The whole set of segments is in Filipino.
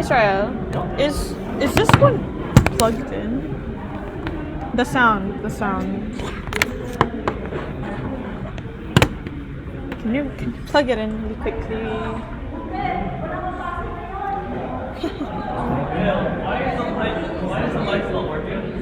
Israel, is this one plugged in? The sound. Can you plug it in really quickly? Why is the light still working?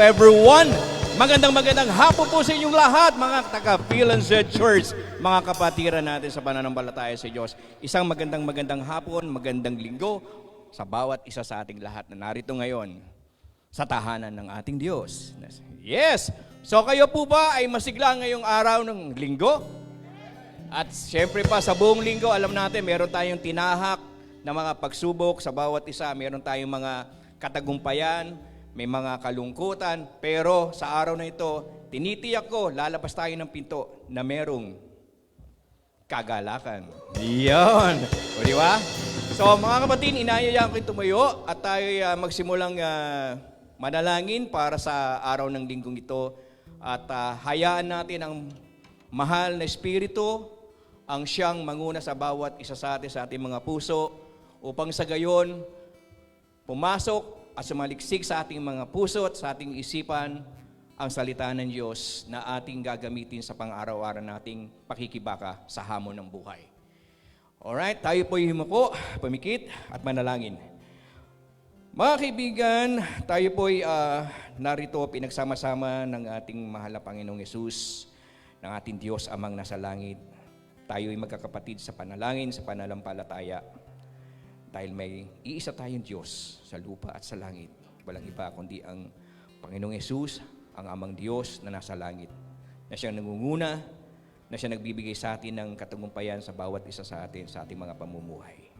everyone. Magandang hapon po sa inyong lahat, mga taga-Philanset Church, mga kapatiran natin sa pananampalataya sa Diyos. Isang magandang hapon, magandang linggo sa bawat isa sa ating lahat na narito ngayon sa tahanan ng ating Diyos. Yes! So kayo po ba ay masigla ngayong araw ng linggo? At siyempre pa sa buong linggo, alam natin, meron tayong tinahak na mga pagsubok sa bawat isa. Meron tayong mga katagumpayan, may mga kalungkutan, pero sa araw na ito, tinitiyak ko, lalabas tayo ng pinto na merong kagalakan. Iyon! O di ba? So mga kapatid, inayayaan ko tumayo at tayo magsimulang manalangin para sa araw ng linggong ito. At hayaan natin ang mahal na Espiritu, ang siyang manguna sa bawat isa sa ating mga puso, upang sa gayon, pumasok at sumaliksik sa ating mga puso at sa ating isipan ang salita ng Diyos na ating gagamitin sa pang-araw-araw nating pakikibaka sa hamon ng buhay. Alright, tayo po humuko, pumikit at manalangin. Mga kaibigan, tayo po'y narito pinagsama-sama ng ating mahal na Panginoong Yesus, ng ating Diyos Amang nasa langit. Tayo'y magkakapatid sa panalangin, sa pananampalataya. Dahil may iisa tayong Diyos sa lupa at sa langit. Walang iba kundi ang Panginoong Yesus, ang Amang Diyos na nasa langit. Na siyang nangunguna, na siya nagbibigay sa atin ng katagumpayan sa bawat isa sa atin, sa ating mga pamumuhay.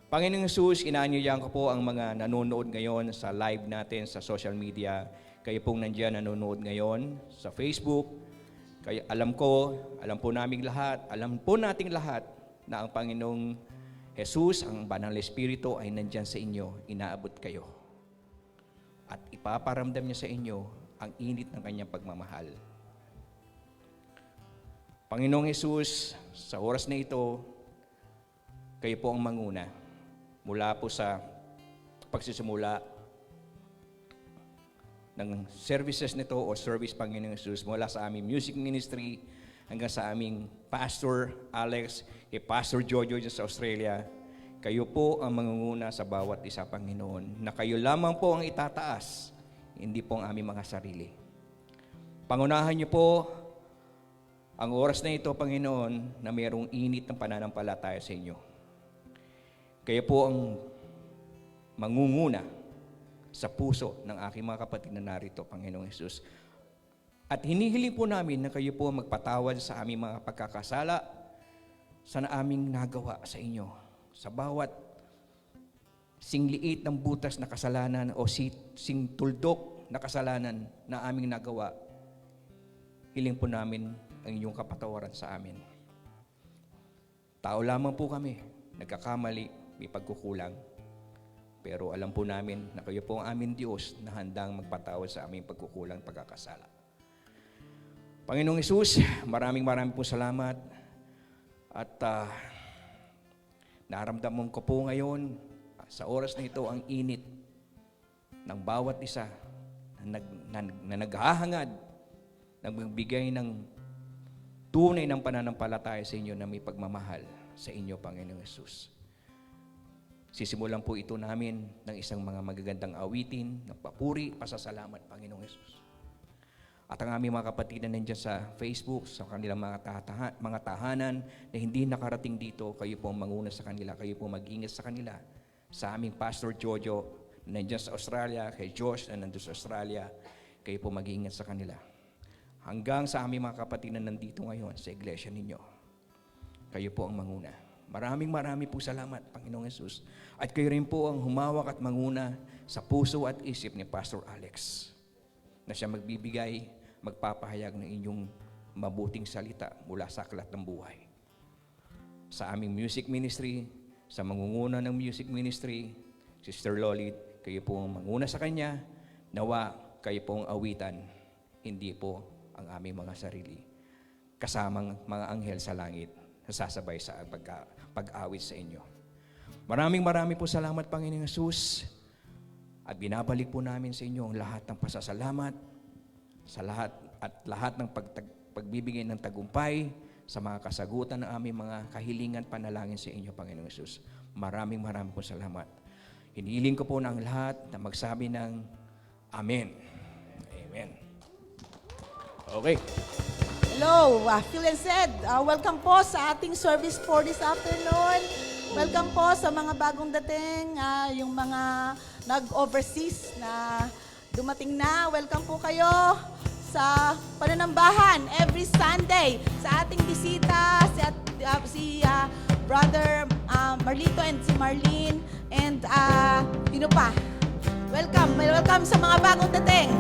Panginoong Yesus, inaanyayahan ko po ang mga nanonood ngayon sa live natin sa social media. Kayo pong nandiyan nanonood ngayon sa Facebook. Kaya alam po nating lahat na ang Panginoong Jesus, ang Banal na Espiritu ay nandyan sa inyo, inaabot kayo. At ipaparamdam niya sa inyo ang init ng kanyang pagmamahal. Panginoong Jesus, sa oras na ito, kayo po ang manguna. Mula po sa pagsisimula ng services nito o service, Panginoong Jesus, mula sa aming music ministry hanggang sa aming Pastor Alex, kay Pastor Jojo dyan sa Australia, kayo po ang mangunguna sa bawat isa, Panginoon, na kayo lamang po ang itataas, hindi po ang aming mga sarili. Pangunahan niyo po ang oras na ito, Panginoon, na mayroong init ng pananampalataya sa inyo. Kayo po ang mangunguna sa puso ng aking mga kapatid na narito, Panginoong Jesus. At hinihiling po namin na kayo po magpatawad sa aming mga pagkakasala sa aming nagawa sa inyo. Sa bawat singliit ng butas na kasalanan o singtuldok na kasalanan na aming nagawa, hiling po namin ang inyong kapatawaran sa amin. Tao lamang po kami, nagkakamali, may pagkukulang. Pero alam po namin na kayo po ang aming Diyos na handang magpatawad sa aming pagkukulang, pagkakasala. Panginoong Hesus, maraming po salamat. At naramdaman ko po ngayon, sa oras na ito, ang init ng bawat isa na naghahangad, nagbibigay ng tunay ng pananampalataya sa inyo na may pagmamahal sa inyo, Panginoong Hesus. Sisimulan po ito namin ng isang mga magagandang awitin, ng papuri, pasasalamat, Panginoong Hesus. At ang aming mga kapatid na nandiyan sa Facebook, sa kanilang mga tahanan na hindi nakarating dito, kayo po manguna sa kanila, kayo po mag-ingat sa kanila. Sa aming Pastor Jojo na nandiyan sa Australia, kay Josh na nandun sa Australia, kayo po mag-ingat sa kanila. Hanggang sa aming mga kapatid na nandito ngayon sa iglesia ninyo, kayo po ang manguna. Maraming po salamat, Panginoong Hesus. At kayo rin po ang humawak at manguna sa puso at isip ni Pastor Alex, na siya magbibigay, magpapahayag ng inyong mabuting salita mula sa aklat ng buhay. Sa aming music ministry, sa mangunguna ng music ministry, Sister Lolit, kayo po ang manguna sa kanya, nawa kayo po ang awitan, hindi po ang aming mga sarili. Kasamang mga anghel sa langit, sasabay sa pag-awit sa inyo. Maraming po salamat, Panginoong Hesus. At binabalik po namin sa inyo ang lahat ng pasasalamat, sa lahat ng pagbibigay ng tagumpay, sa mga kasagutan ng aming mga kahilingan, panalangin sa inyo, Panginoong Hesus. Maraming po salamat. Hinihiling ko po ng lahat na magsabi ng Amen. Amen. Okay. Hello, Phil and Zed. Welcome po sa ating service for this afternoon. Welcome po sa mga bagong dating, yung mga nag-overseas na dumating na. Welcome po kayo sa pananambahan every Sunday sa ating bisita, si Brother Marlito and si Marlene and sino pa. Welcome sa mga bagong dating.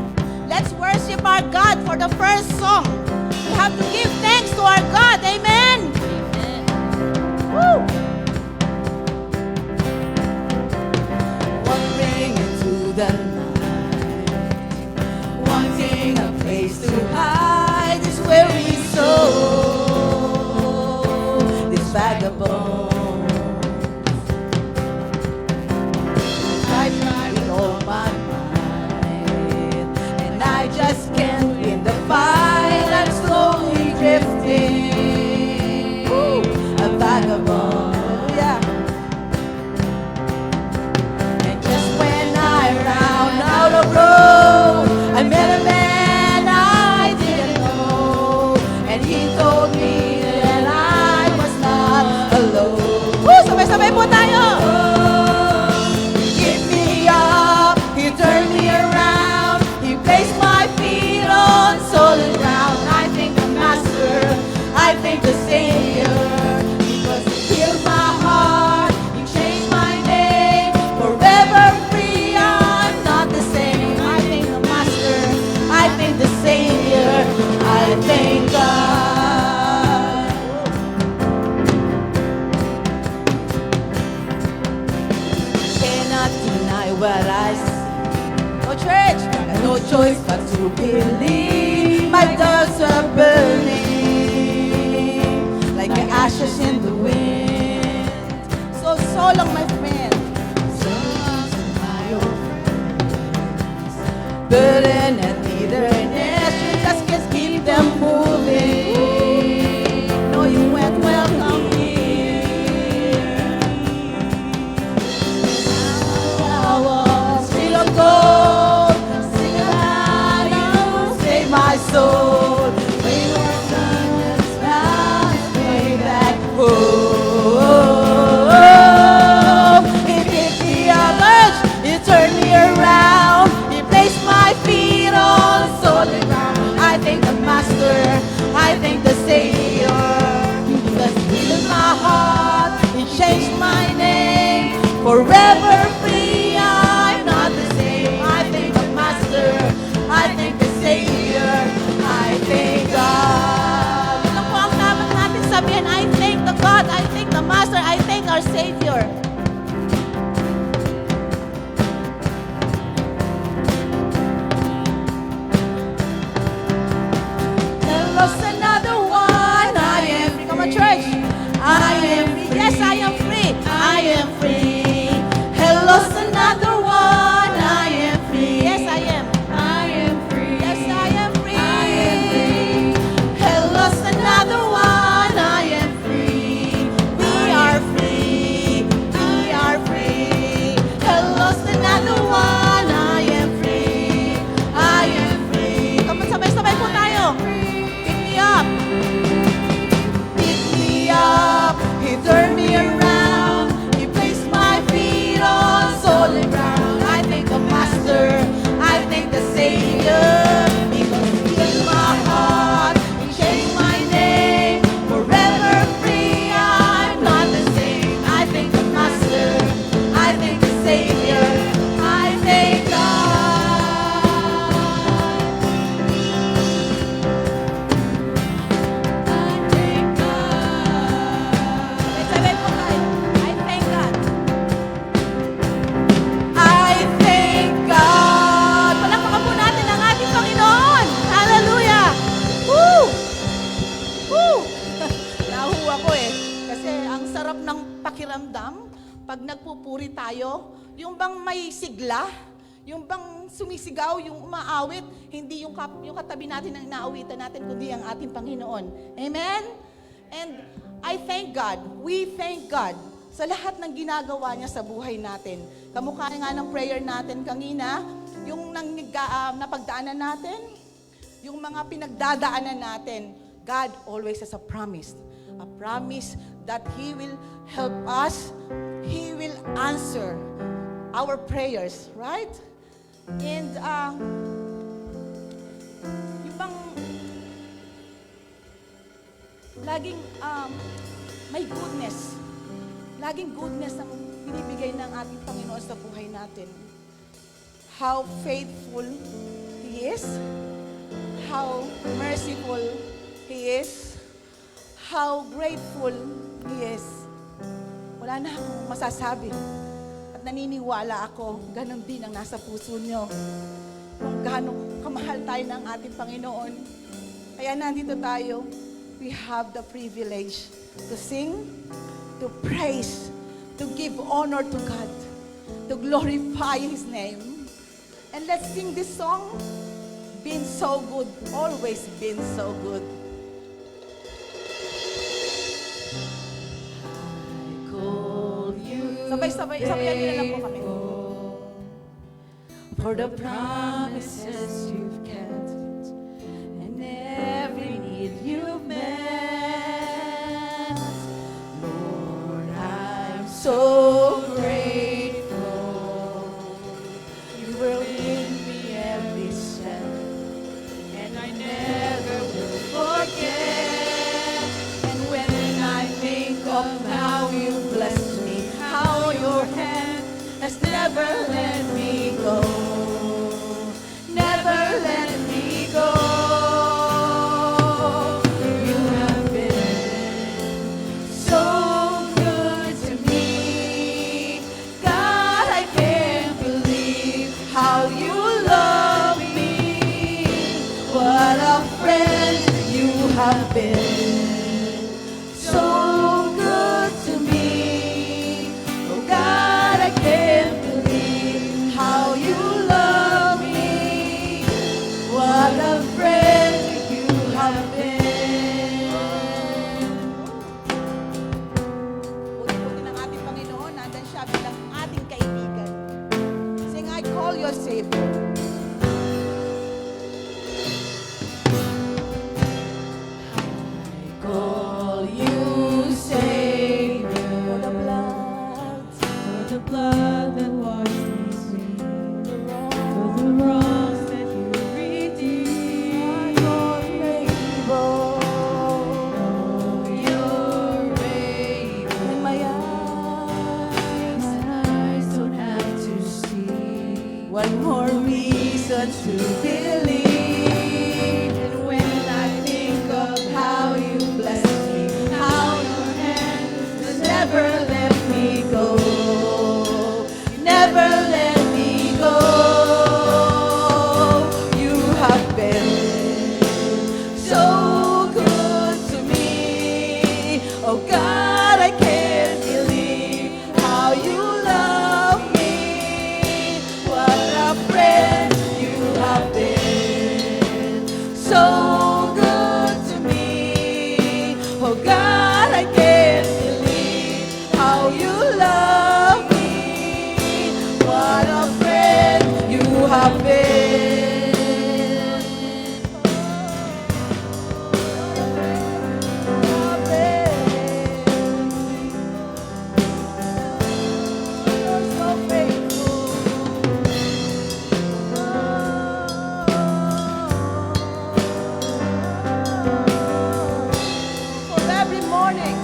Let's worship our God for the first song. We have to give thanks to our God. Amen. Woo! Wandering into the night, wanting a place to hide this weary soul, this vagabond. I try with all my might, and I just can't win the fight. I'm slowly drifting, a vagabond. Yeah. And just when I round out of road, I met a man I didn't know, and he told me that I was not alone. Woo! Sabay-sabay po tayo! Picked me up, he turned me around, he placed my feet on solid ground. I thank the Master, I thank the Savior, because he healed my heart, he changed my name, forever free, I'm not the same. I thank the Master, I thank the Savior, I thank God. Cannot deny what I see. Oh church, I got no choice but to believe. My dogs are burning like the ashes in the wind. So long, my friend. So long, my old friends. Burden and bitterness, you just can't keep them moving. No, you went welcome here. I was still of gold, sing a line, save my soul. We were sons, way back home. He picked me up, he turned me around, he placed my feet on solid ground. I thank the Master, I thank the Savior, because he healed my heart, he changed my name, forever free, I'm not the same. I thank the Master, I thank the Savior, I thank God. Ano po ang dapat natin sabihin? I thank the God, I thank the Master, I thank our Savior. Lost another one. I am free. Come on, church. I am free. Yes, I am free. I am free. Hell lost another one. I am free. Yes, I am. I am free. Yes, I am free. I am free. Hell lost another one. I am free. We are free. We are free. Hell lost another one. I am free. I am free. Come on, sabay-sabay po tayo. Pick me up. Pick me up. He turned me around. He placed my feet on solid ground. I thank the Master. I thank the Savior. Because he healed my heart. He changed my name. Forever free. I'm not the same. I thank the Master. I thank the Savior. I thank God. I thank God. Sabay po tayo. I thank God. I thank God. Palakpakan po natin ang ating Panginoon. Hallelujah. Woo! Woo! Nahuwa ko eh. Kasi ang sarap ng pakiramdam pag nagpupuri tayo, yung bang may sigla, yung bang sumisigaw, yung umaawit, hindi yung katabi natin ang inaawitan natin, kundi ang ating Panginoon. Amen? And I thank God, we thank God sa lahat ng ginagawa niya sa buhay natin. Kamukha nga ng prayer natin kanina, yung napagdaanan natin, yung mga pinagdadaanan natin, God always has a promise. A promise that He will help us. He will answer our prayers, right? And yung bang laging may goodness. Laging goodness ang binibigay ng ating Panginoon sa buhay natin. How faithful He is. How merciful He is. How grateful He is. Wala na akong masasabi. At naniniwala ako, ganun din ang nasa puso nyo. Kung gaano kamahal tayo ng ating Panginoon. Kaya nandito tayo. We have the privilege to sing, to praise, to give honor to God, to glorify His name. And let's sing this song, Been So Good, always been so good. I call you. Sabayan nyo na lang po kami. For the promises you've kept and every need you've met. Lord, I'm so grateful. You will give me every step, and I never will forget. And when I think of how you blessed me, how your hand has never let me go, never let me go. You have been so good to me. God, I can't believe how you love me. What a friend you have been. So good to me. Oh God, I can't believe how you love me. What a friend you have been. Puri-puri ng ating Panginoon, nandan siya bilang ating kaibigan. Sing, I call your Savior. I call you Savior. For the blood that washes me, for the wrongs that you redeemed. You're able. And my eyes don't have to see. One more reason to believe. And when I think of how you blessed me, how your hand has never let me go, never let me go. You have been so good to me. Oh God, I can't believe how you love me. What a friend you have been. So good to me. Oh God, I can't believe how you love me. What a friend you have been. You're so faithful. For every morning,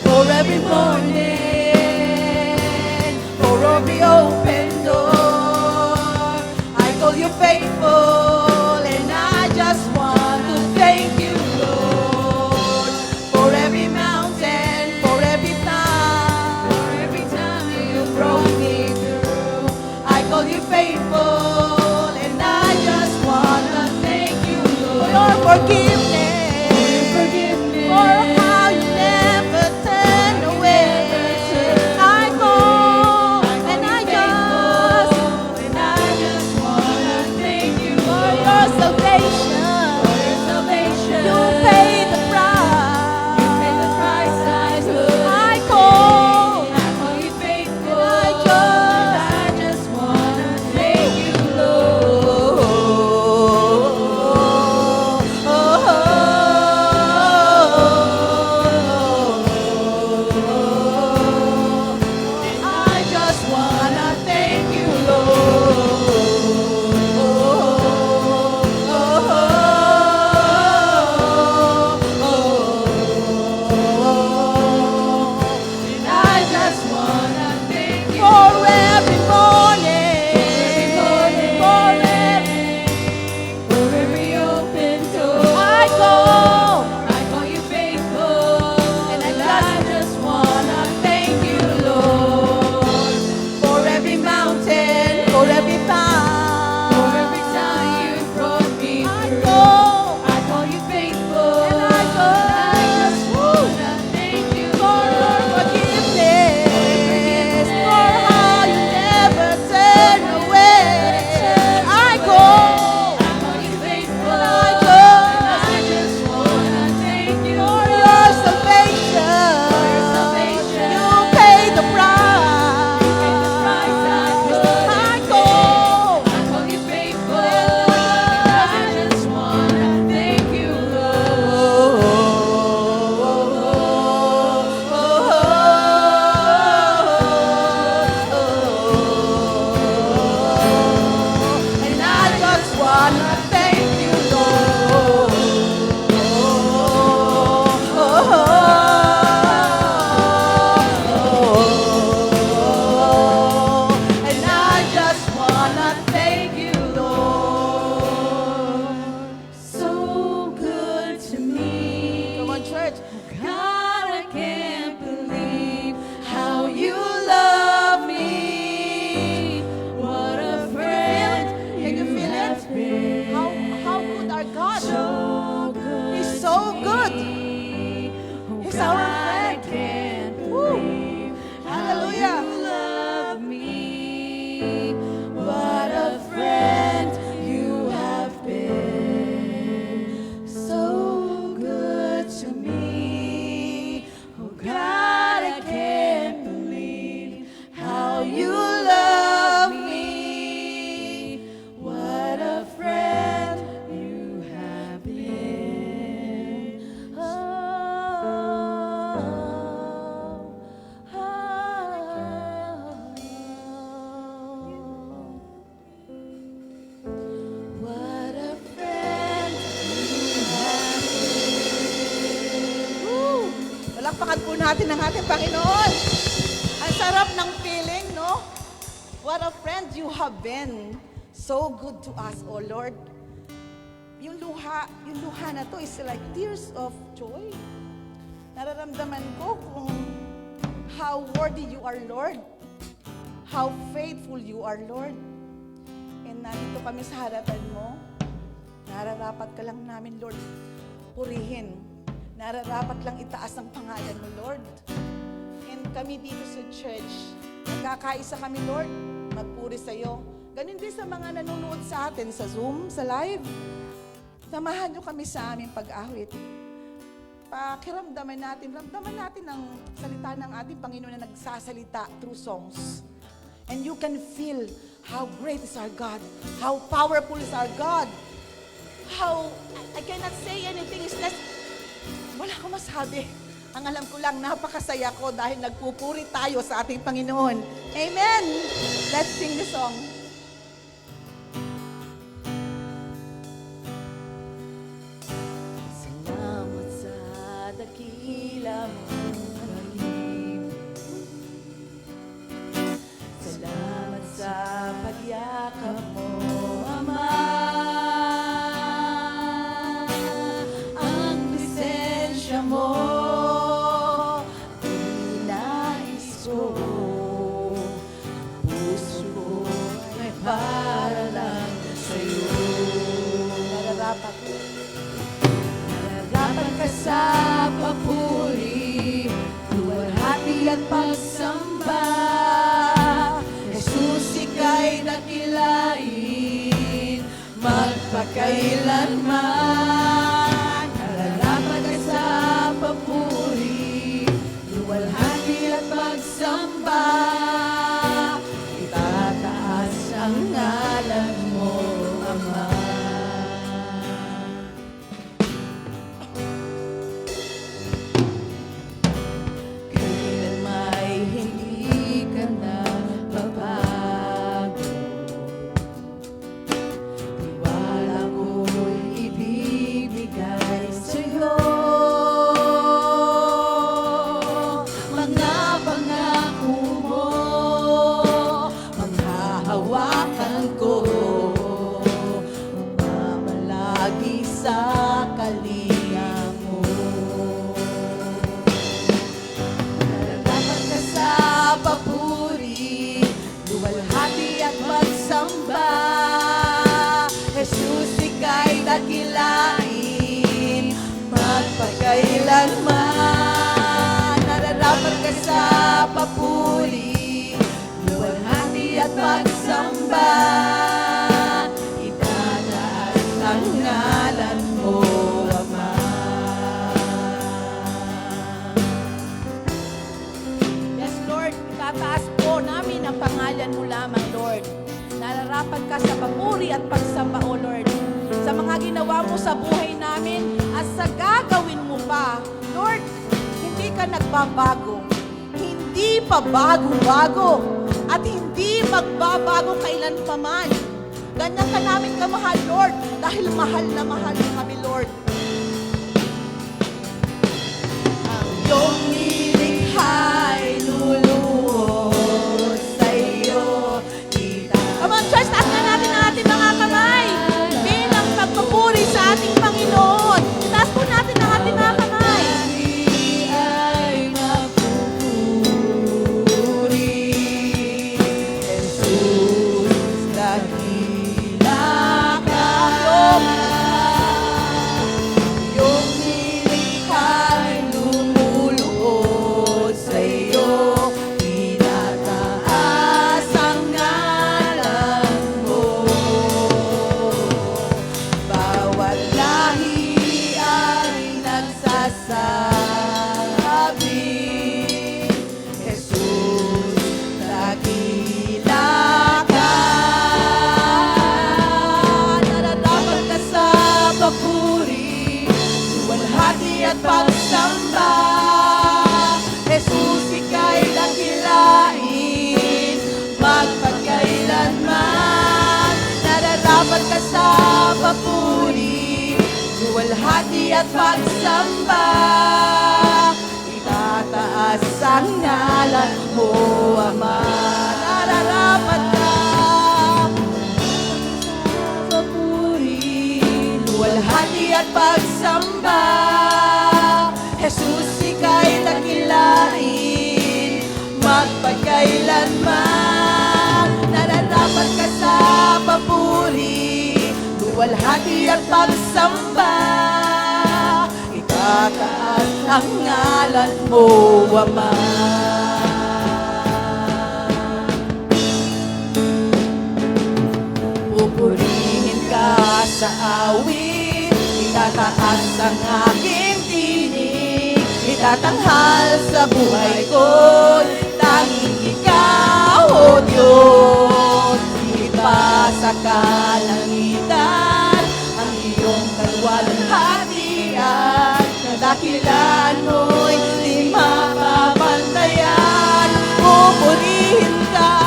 for every morning, for every open door, I call you faithful, and I just want to thank you, Lord, for every mountain, for every time you brought me through. I call you faithful, and I just want to thank you, Lord, for your forgiveness, for how you never turn away. I call, and I just want to thank you for your salvation. You paid the price. I call, how you love me. What a friend you have been. What a friend you have been. Woo! Palakpakan po natin ang ating Panginoon. Ang sarap ng feeling, no? What a friend you have been. So good to us, oh Lord. Yung luha na to is like tears of joy. Nararamdaman ko kung how worthy you are, Lord. How faithful you are, Lord. And nandito kami sa harapan mo. Nararapat ka lang namin, Lord, purihin. Nararapat lang itaas ang pangalan mo, Lord. And kami dito sa church, nagkakaisa kami, Lord, magpuri sa'yo. Ganun din sa mga nanonood sa atin sa Zoom, sa live. Samahan nyo kami sa aming pag-awit. Pakiramdaman natin ang salita ng ating Panginoon na nagsasalita through songs. And you can feel how great is our God, how powerful is our God, how, I cannot say anything, is less, wala akong masabi. Ang alam ko lang, napakasaya ko dahil nagpupuri tayo sa ating Panginoon. Amen! Let's sing the song. Salamat sa dakila mong pag-ibig. Salamat sa pagyakap mo, Ama. Ang presensya mo, nais ko. Puso ko ay para lang sa'yo. Nararapat ka sa papuri, luwalhati at pagsamba. Jesus, ika'y dakilain, magpakailanman. Nararapat ka sa papuri, luwalhati at pagsamba. Itataas ang ngalan mo, Ama. Kailan may hindi ka na babago, tiwala ko'y ibibigay sa'yo. Mga pangako mo, maghahawakan ko, mamalagi sa kalinga mo. Nararapat ka sa papuri, luwalhati at magsamba. Jesus, ika'y dakilain, magpakailanman. Nararapat ka sa papuri, luwalhati at magsamba. Itataas ang ngalan mo, Ama. Yes, Lord, itataas po namin ang pangalan mo lamang, Lord. Nararapat ka sa papuri at pagsamba, O Lord, sa mga ginawa mo sa buhay namin at sa gagawin mo pa. Lord, hindi ka nagbabago. Hindi pa bago-bago at hindi magbabago kailanpaman. Ganyan ka namin kamahal, Lord, dahil mahal na mahal mo kami, Lord. Ang iyong nilikha'y luluhod sa'yo. Come on, church, taas na natin ang ating mga kamay bilang pagpupuri sa ating Panginoon. Taas po natin ang ating mga kamay. Ay mapupuri, Jesus, dakila ka. Yung nilikha'y lumuluhod magpagkailanman. Nararapat ka sa papuri, luwalhati at pagsamba. Itataas ang ngalan mo, Ama. Nararapat ka sa papuri, luwalhati at pagsamba. Jesus, ika'y dakilain, magpagkailanman. Nararapat ka sa papuri, luwalhati at pagsamba. Itataas ang ngalan mo, Ama. Pupurihin ka sa awit, itataas ang aking tinig. Itatanghal sa buhay ko, tanging ikaw, O Diyos. Higit pa sa kalangitan, ang iyong kalwalhatian. Kadakilan mo'y di mapapantayan. Pupurihin ka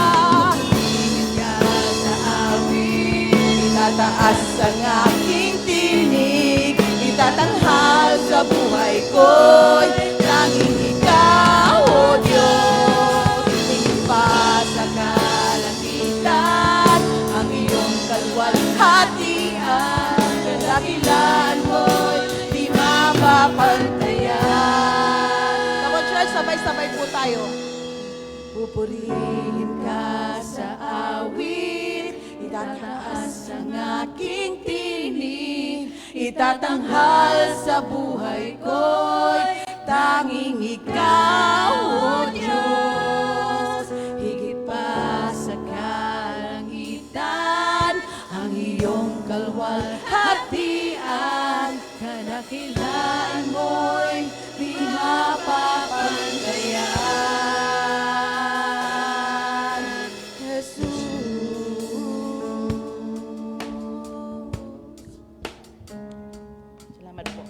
sa awit, itataas ang aking tinig. Itatanghal sa buhay ko'y tanging ikaw, O Diyos. Higit pa sa kalangitan, ang iyong kalwalhatian. Kadakilan mo'y di mapapantayan. Come on, church, sabay-sabay po tayo. Pupurihin ka sa awit, itataas ang aking tinig. Itatanghal sa buhay ko'y tanging ikaw, O Diyos. Higit pa sa kalangitan, ang iyong kalwalhatian. Kadakilaan mo'y di mapapantayan. Jesus. Salamat po.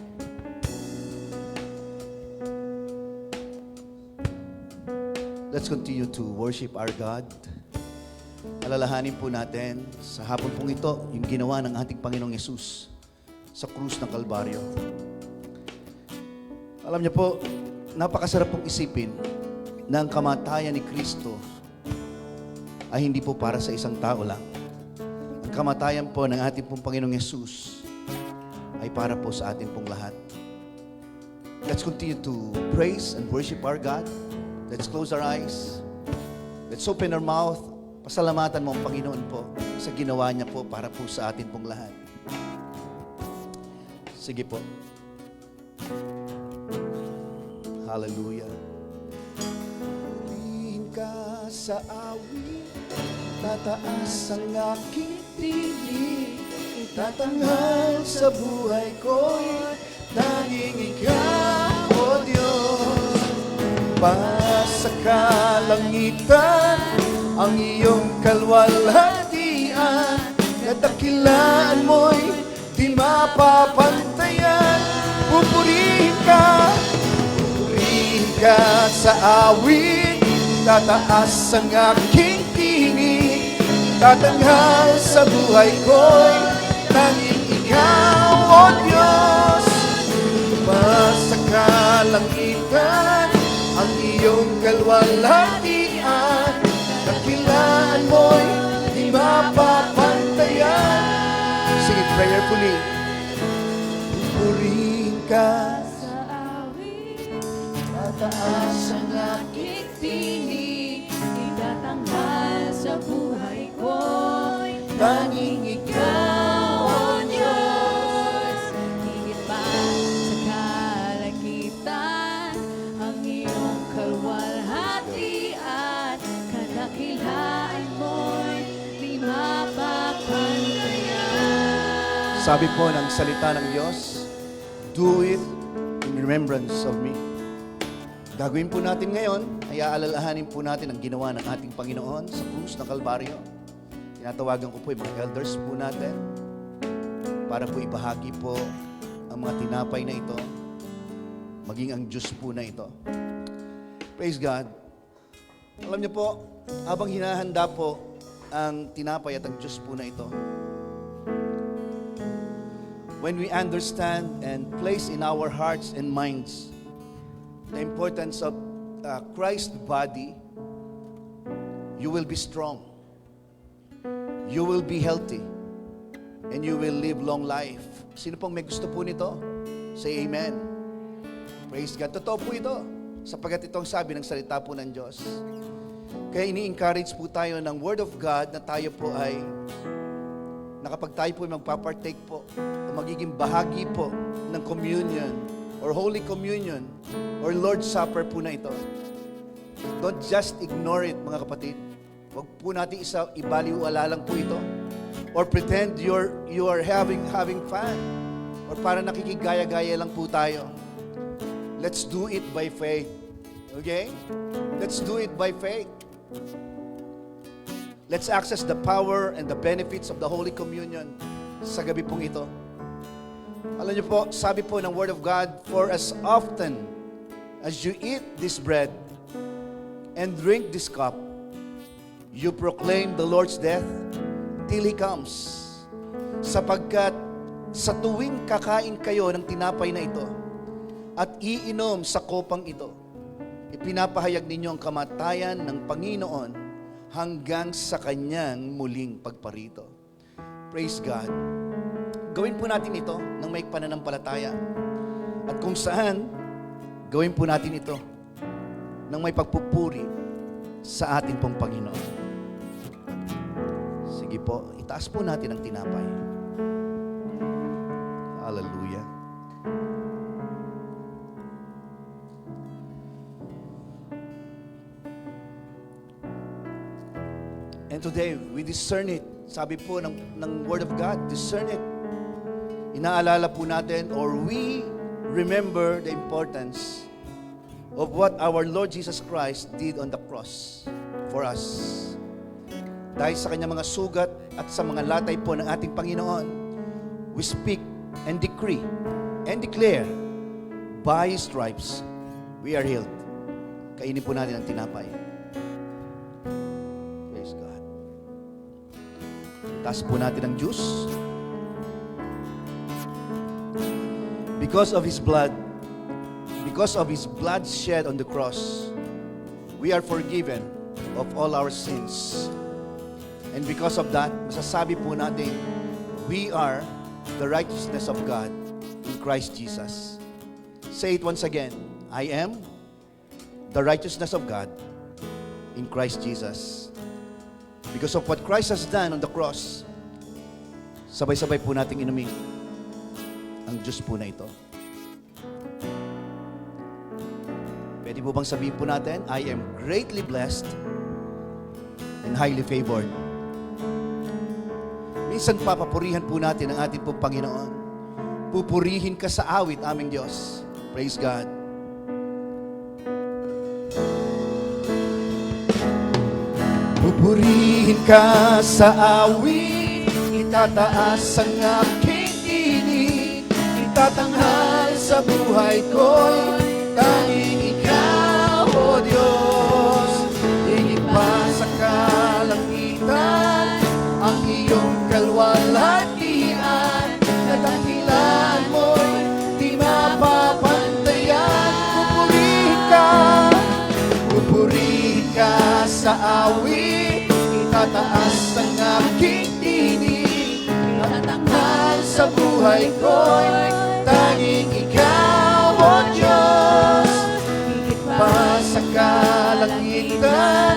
Let's continue to worship our God. Alalahanin po natin sa hapon pong ito yung ginawa ng ating Panginoong Yesus sa krus ng Kalbaryo. Alam niyo po, napakasarap pong isipin na ang kamatayan ni Kristo ay hindi po para sa isang tao lang. Ang kamatayan po ng ating pong Panginoong Yesus ay para po sa atin pong lahat. Let's continue to praise and worship our God. Let's close our eyes. Let's open our mouth. Pasalamatan mo ang Panginoon po sa ginawa niya po para po sa atin pong lahat. Sige po. Hallelujah. Purihin ka sa awit, tataas ang aking tinig. Itatanghal sa buhay ko'y tanging ikaw, O Diyos. Pa sa kalangitan, ang iyong kalwalhatian. Kadakilaan mo'y di mapapantayan. Pupurihin ka sa awit, tataas ang aking tinig. Tatanghal sa buhay ko'y tanging ikaw, O Diyos. Pa sa kalangitan, ang iyong kalwalhatian. Dakilaan mo'y di mapapantayan. Sing it prayerfully. Pupurihin ka Sa awit, tataas ang aking tinig. Itatanghal sa buhay ko'y tanging ikaw, O Diyos. Higit pa sa kalangitan, ang iyong kalwalhatian. Kadakilaan mo'y di mapapantayan. Sabi po ng salita ng Diyos, do it in remembrance of me. Gagawin po natin ngayon, ay aalalahanin po natin ang ginawa ng ating Panginoon sa krus ng Kalbaryo. Tinatawagan ko po yung mga elders po natin para po ibahagi po ang mga tinapay na ito, maging ang juice po na ito. Praise God. Alam niyo po, habang hinahanda po ang tinapay at ang juice po na ito, when we understand and place in our hearts and minds the importance of Christ's body, you will be strong, you will be healthy, and you will live long life. Sino pong may gusto po nito? Say amen. Praise God. Totoo po ito, sapagkat ito ang sabi ng salita po ng Diyos. Kaya ini-encourage po tayo ng Word of God na tayo po ay, kapag tayo po ay magpapartake po, magiging bahagi po ng communion or Holy Communion or Lord's Supper po na ito. Don't just ignore it, mga kapatid. Huwag po natin ibaliwala lang po ito or pretend you are having fun or para nakikigaya-gaya lang po tayo. Let's do it by faith. Okay? Let's do it by faith. Let's access the power and the benefits of the Holy Communion sa gabi pong ito. Alam niyo po, sabi po ng Word of God, for as often as you eat this bread and drink this cup, you proclaim the Lord's death till He comes. Sapagkat sa tuwing kakain kayo ng tinapay na ito at iinom sa kopang ito, ipinapahayag ninyo ang kamatayan ng Panginoon hanggang sa Kanyang muling pagparito. Praise God. Gawin po natin ito ng may pananampalataya. At kung saan, gawin po natin ito ng may pagpupuri sa ating pong Panginoon. Sige po, itaas po natin ang tinapay. Hallelujah. And today, we discern it. Sabi po ng Word of God, discern it. Inaalala po natin or we remember the importance of what our Lord Jesus Christ did on the cross for us. Dahil sa kanyang mga sugat at sa mga latay po ng ating Panginoon, we speak and decree and declare, by His stripes, we are healed. Kainin po natin ang tinapay. Praise God. Taas po natin ang juice. Because of His blood shed on the cross, we are forgiven of all our sins. And because of that, masasabi po natin, we are the righteousness of God in Christ Jesus. Say it once again, I am the righteousness of God in Christ Jesus. Because of what Christ has done on the cross, sabay-sabay po nating inumin ang juice po na ito. Pwede po bang sabihin po natin, I am greatly blessed and highly favored. Minsan papapurihan po natin ang ating pong Panginoon. Pupurihin ka sa awit, aming Diyos. Praise God. Pupurihin ka sa awit, itataas ang aking tinig, itatanghal sa buhay ko'y tanging Ikaw, O Diyos. Higit pa sa kalangitan, ang iyong kalwalhatian, nadakilan mo'y di mapapantayan. Pupurihin ka sa awit, itataas ang aking tinig, natatanghal sa buhay ko'y tanging Ikaw, O Diyos. Higit pa sa kalangitan,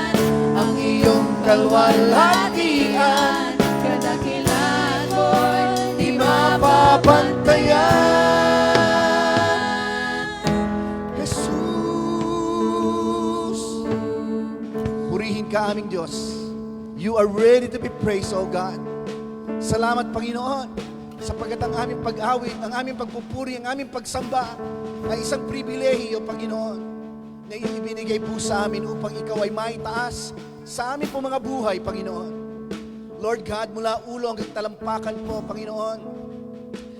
ang iyong kalwalhatian, kadakilan mo'y di mapapantayan. Jesus, purihin ka aming Diyos. You are ready to be praised, O God. Salamat, Panginoon, sapagkat ang aming pag-awit, ang aming pagpupuri, ang aming pagsamba ay isang pribilehiyo, Panginoon, na ibinigay po sa amin upang Ikaw ay maitaas sa amin po mga buhay, Panginoon. Lord God, mula ulo hanggang talampakan po, Panginoon,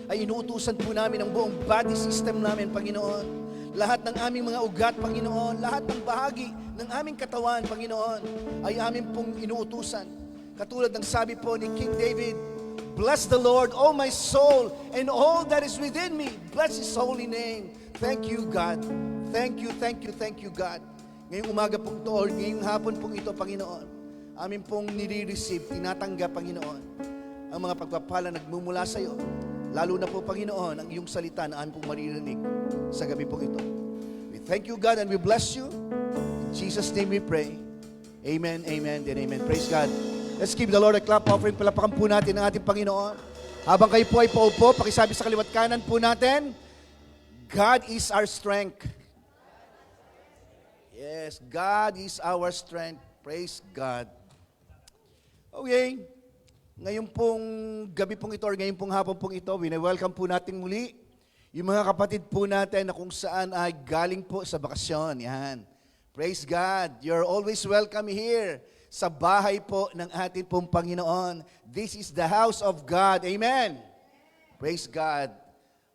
ay inuutusan po namin ang buong body system namin, Panginoon. Lahat ng aming mga ugat, Panginoon, lahat ng bahagi ng aming katawan, Panginoon, ay aming pong inuutusan. Katulad ng sabi po ni King David, "Bless the Lord, O my soul, and all that is within me. Bless His holy name." Thank you, God. Thank you, thank you, thank you, God. Ngayong umaga pong ito, or ngayong hapon pong ito, Panginoon, amin pong nire-receive, tinatanggap, Panginoon, ang mga pagpapala nagmumula sa iyo. Lalo na po, Panginoon, ang iyong salita na amin pong maririnig sa gabi pong ito. We thank you, God, and we bless you. In Jesus' name we pray. Amen, amen, and amen. Praise God. Let's give the Lord a clap offering. Palapakan po natin ang ating Panginoon. Habang kayo po ay paupo, pakisabi sa kaliwat kanan po natin, God is our strength. Yes, God is our strength. Praise God. Okay. Ngayon pong gabi pong ito, or ngayon pong hapon pong ito, welcome po natin muli yung mga kapatid po natin na kung saan ay galing po sa bakasyon. Yan. Praise God. You're always welcome here sa bahay po ng ating pong Panginoon. This is the house of God. Amen. Praise God.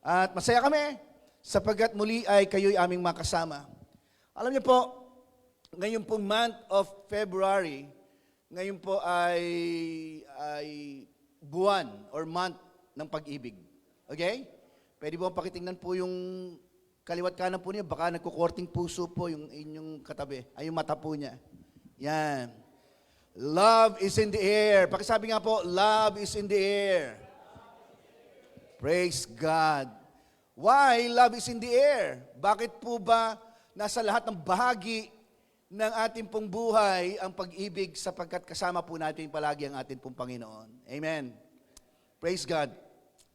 At masaya kami sapagkat muli ay kayo'y aming makasama. Alam niyo po, ngayon pong month of February, ngayon po ay buwan or month ng pag-ibig. Okay? Pwede po pakitingnan po yung kaliwat kanan po niya, baka nagkukorting puso po yung inyong katabi, ay yung mata po niya. Yan. Love is in the air. Pakisabi nga po, love is in the air. Praise God. Why love is in the air? Bakit po ba nasa lahat ng bahagi ng ating pong buhay ang pag-ibig sapagkat kasama po natin palagi ang ating pong Panginoon. Amen. Praise God.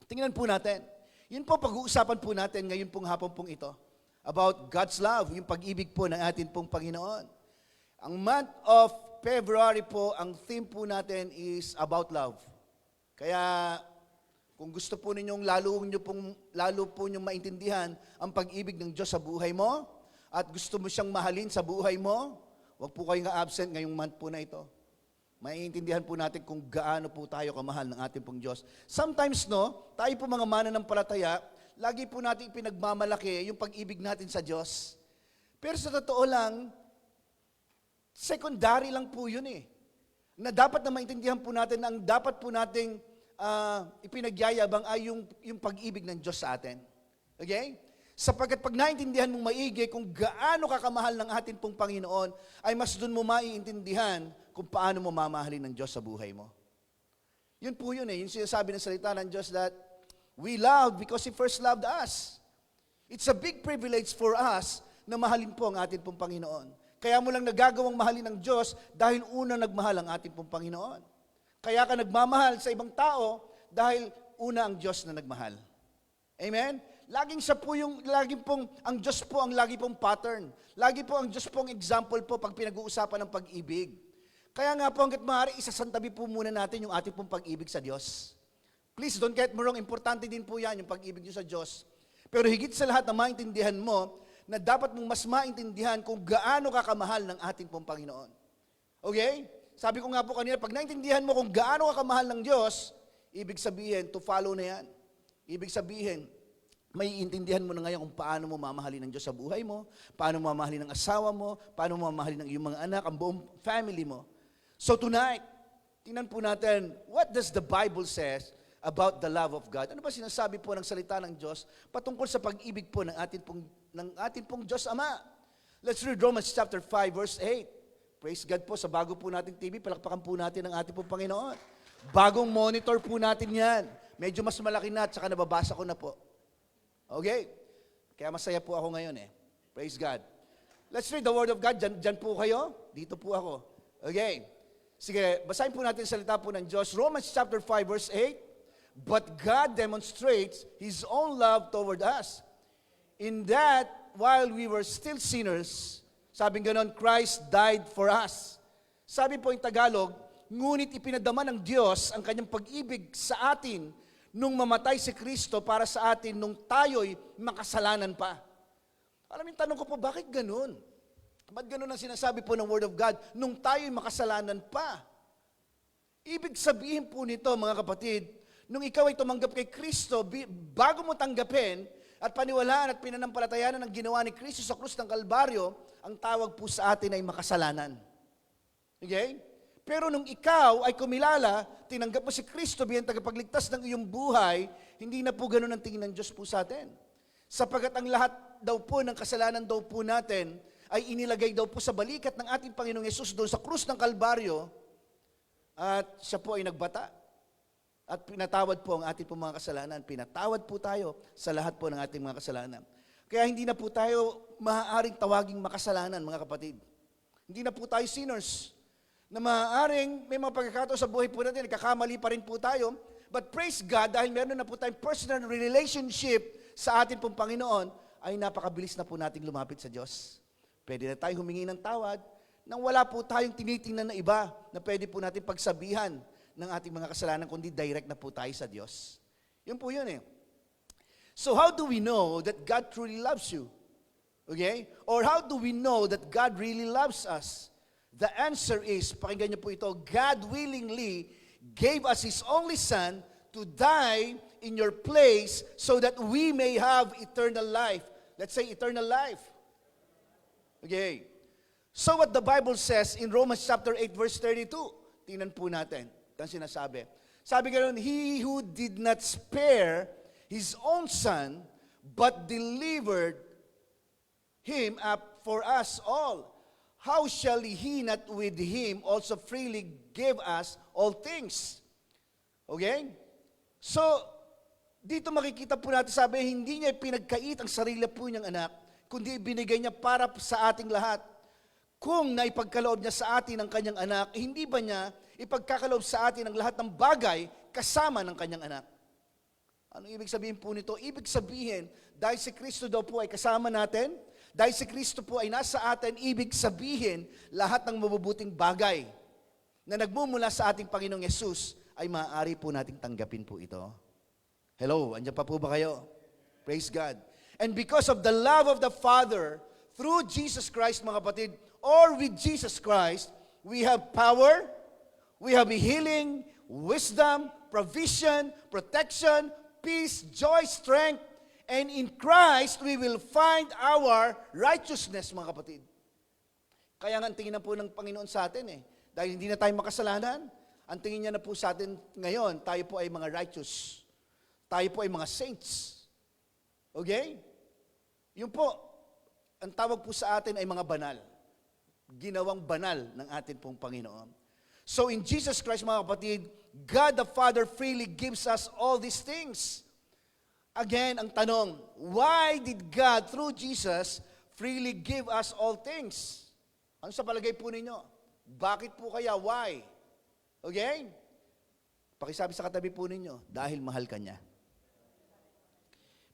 Tingnan po natin. Yun po pag-uusapan po natin ngayon pong hapon pong ito. About God's love, yung pag-ibig po ng ating pong Panginoon. Ang month of February po, ang theme po natin is about love. Kaya kung gusto po ninyong lalo po ninyong maintindihan ang pag-ibig ng Diyos sa buhay mo, at gusto mo siyang mahalin sa buhay mo, huwag po kayong absent ngayong month po na ito. Maiintindihan po natin kung gaano po tayo kamahal ng ating pong Diyos. Sometimes, tayo po mga mananampalataya, lagi po natin pinagmamalaki yung pag-ibig natin sa Diyos. Pero sa totoo lang, secondary lang po yun eh. Na dapat na maintindihan po natin, ang dapat po nating ipinagyayabang ay yung pag-ibig ng Diyos sa atin. Okay? Sapagkat pag naintindihan mong maigi kung gaano kakamahal ng ating pong Panginoon, ay mas doon mo maiintindihan kung paano mo mamahalin ng Diyos sa buhay mo. Yun po yun eh. Yung sinasabi ng salita ng Diyos that we love because He first loved us. It's a big privilege for us na mahalin po ang ating pong Panginoon. Kaya mo lang nagagawang mahalin ng Diyos dahil una nagmahal ang ating pong Panginoon. Kaya ka nagmamahal sa ibang tao dahil una ang Diyos na nagmahal. Amen? Laging ang Diyos po ang lagi pong pattern. Lagi po ang Diyos po ang example po pag pinag-uusapan ng pag-ibig. Kaya nga po hangga't maaari, isasantabi po muna natin yung ating pong pag-ibig sa Diyos. Please don't get me wrong, importante din po yan, yung pag-ibig niyo sa Diyos. Pero higit sa lahat na maintindihan mo, na dapat mong mas maintindihan kung gaano kakamahal ng ating pong Panginoon. Okay? Sabi ko nga po kanina, pag naintindihan mo kung gaano kakamahal ng Diyos, ibig sabihin, to follow na yan. Ibig sabihin, may intindihan mo na ngayon kung paano mo mamahalin ng Diyos sa buhay mo, paano mo mamahalin ng asawa mo, paano mo mamahalin ng iyong mga anak, ang buong family mo. So tonight, tingnan po natin, what does the Bible says about the love of God? Ano ba sinasabi po ng salita ng Diyos patungkol sa pag-ibig po ng ating pong Diyos Ama? Let's read Romans chapter 5, verse 8. Praise God po sa bago po nating TV, palakpakan po natin ang ating pong Panginoon. Bagong monitor po natin yan. Medyo mas malaki na at saka nababasa ko na po. Okay? Kaya masaya po ako ngayon eh. Praise God. Let's read the Word of God. Diyan po kayo. Dito po ako. Okay. Sige, basahin po natin salita po ng Diyos. Romans chapter 5 verse 8. But God demonstrates His own love toward us. In that, while we were still sinners, sabing ganon, Christ died for us. Sabi po in Tagalog, ngunit ipinadama ng Diyos ang kanyang pag-ibig sa atin nung mamatay si Kristo para sa atin nung tayo'y makasalanan pa. Alam yung tanong ko po, bakit ganun? Ba't ganun ang sinasabi po ng Word of God nung tayo'y makasalanan pa? Ibig sabihin po nito, mga kapatid, nung ikaw ay tumanggap kay Kristo, bago mo tanggapin at paniwalaan at pinanampalatayanan ng ginawa ni Kristo sa krus ng Kalbaryo, ang tawag po sa atin ay makasalanan. Okay? Pero nung ikaw ay kumilala, tinanggap mo si Kristo bilang tagapagligtas ng iyong buhay, hindi na po ganun ang tingin ng Diyos po sa atin. Sapagat ang lahat daw po ng kasalanan daw po natin ay inilagay daw po sa balikat ng ating Panginoong Yesus doon sa krus ng Kalbaryo, at siya po ay nagbata. At pinatawad po ang ating po mga kasalanan. Pinatawad po tayo sa lahat po ng ating mga kasalanan. Kaya hindi na po tayo maaaring tawaging makasalanan, mga kapatid. Hindi na po tayo sinners. Na maaaring may mga pagkakataon sa buhay po natin, nagkakamali pa rin po tayo. But praise God, dahil meron na po tayong personal relationship sa ating pong Panginoon, ay napakabilis na po nating lumapit sa Diyos. Pwede na tayo humingi ng tawad nang wala po tayong tinitingnan na iba na pwede po natin pagsabihan ng ating mga kasalanan, kundi direct na po tayo sa Diyos. Yun po yun eh. So how do we know that God truly loves you? Okay? Or how do we know that God really loves us? The answer is, pakinggan niyo po ito, God willingly gave us His only Son to die in your place so that we may have eternal life. Let's say eternal life. Okay. So what the Bible says in Romans chapter 8 verse 32, tingnan po natin. Ang sinasabi. Sabi ganoon, He who did not spare His own Son, but delivered Him up for us all, how shall He not with Him also freely give us all things? Okay? So, dito makikita po natin, sabi, hindi niya pinagkait ang sarili po niyang anak, kundi binigay niya para sa ating lahat. Kung naipagkaloob niya sa atin ang kanyang anak, hindi ba niya ipagkakaloob sa atin ang lahat ng bagay kasama ng kanyang anak? Anong ibig sabihin po nito? Ibig sabihin, dahil si Kristo daw po ay kasama natin, dahil si Kristo po ay nasa atin, ibig sabihin, lahat ng mabubuting bagay na nagmumula sa ating Panginoong Yesus ay maaari po nating tanggapin po ito. Hello, andyan pa po ba kayo? Praise God. And because of the love of the Father, through Jesus Christ, mga kapatid, or with Jesus Christ, we have power, we have healing, wisdom, provision, protection, peace, joy, strength, and in Christ, we will find our righteousness, mga kapatid. Kaya nga, ang tingin na po ng Panginoon sa atin eh. Dahil hindi na tayo makasalanan, ang tingin niya na po sa atin ngayon, tayo po ay mga righteous. Tayo po ay mga saints. Okay? Yun po, ang tawag po sa atin ay mga banal. Ginawang banal ng atin pong Panginoon. So in Jesus Christ, mga kapatid, God the Father freely gives us all these things. Again, ang tanong, why did God, through Jesus, freely give us all things? Ano sa palagay po ninyo? Bakit po kaya? Why? Okay? Pakisabi sa katabi po ninyo, dahil mahal ka niya.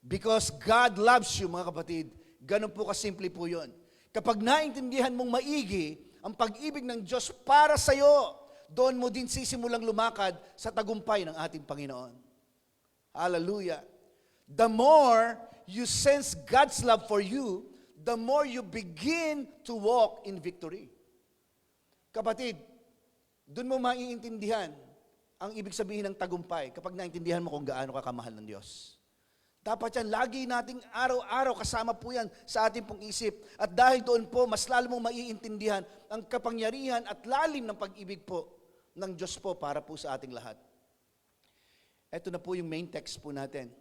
Because God loves you, mga kapatid, ganun po kasimple po yun. Kapag naintindihan mong maigi ang pag-ibig ng Diyos para sa iyo, doon mo din sisimulang lumakad sa tagumpay ng ating Panginoon. Hallelujah. The more you sense God's love for you, the more you begin to walk in victory. Kapatid, doon mo maiintindihan ang ibig sabihin ng tagumpay kapag naintindihan mo kung gaano ka kamahal ng Diyos. Dapat yan, lagi nating araw-araw kasama po yan sa ating pong isip. At dahil doon po, mas lalo mong maiintindihan ang kapangyarihan at lalim ng pag-ibig po ng Diyos po para po sa ating lahat. Ito na po yung main text po natin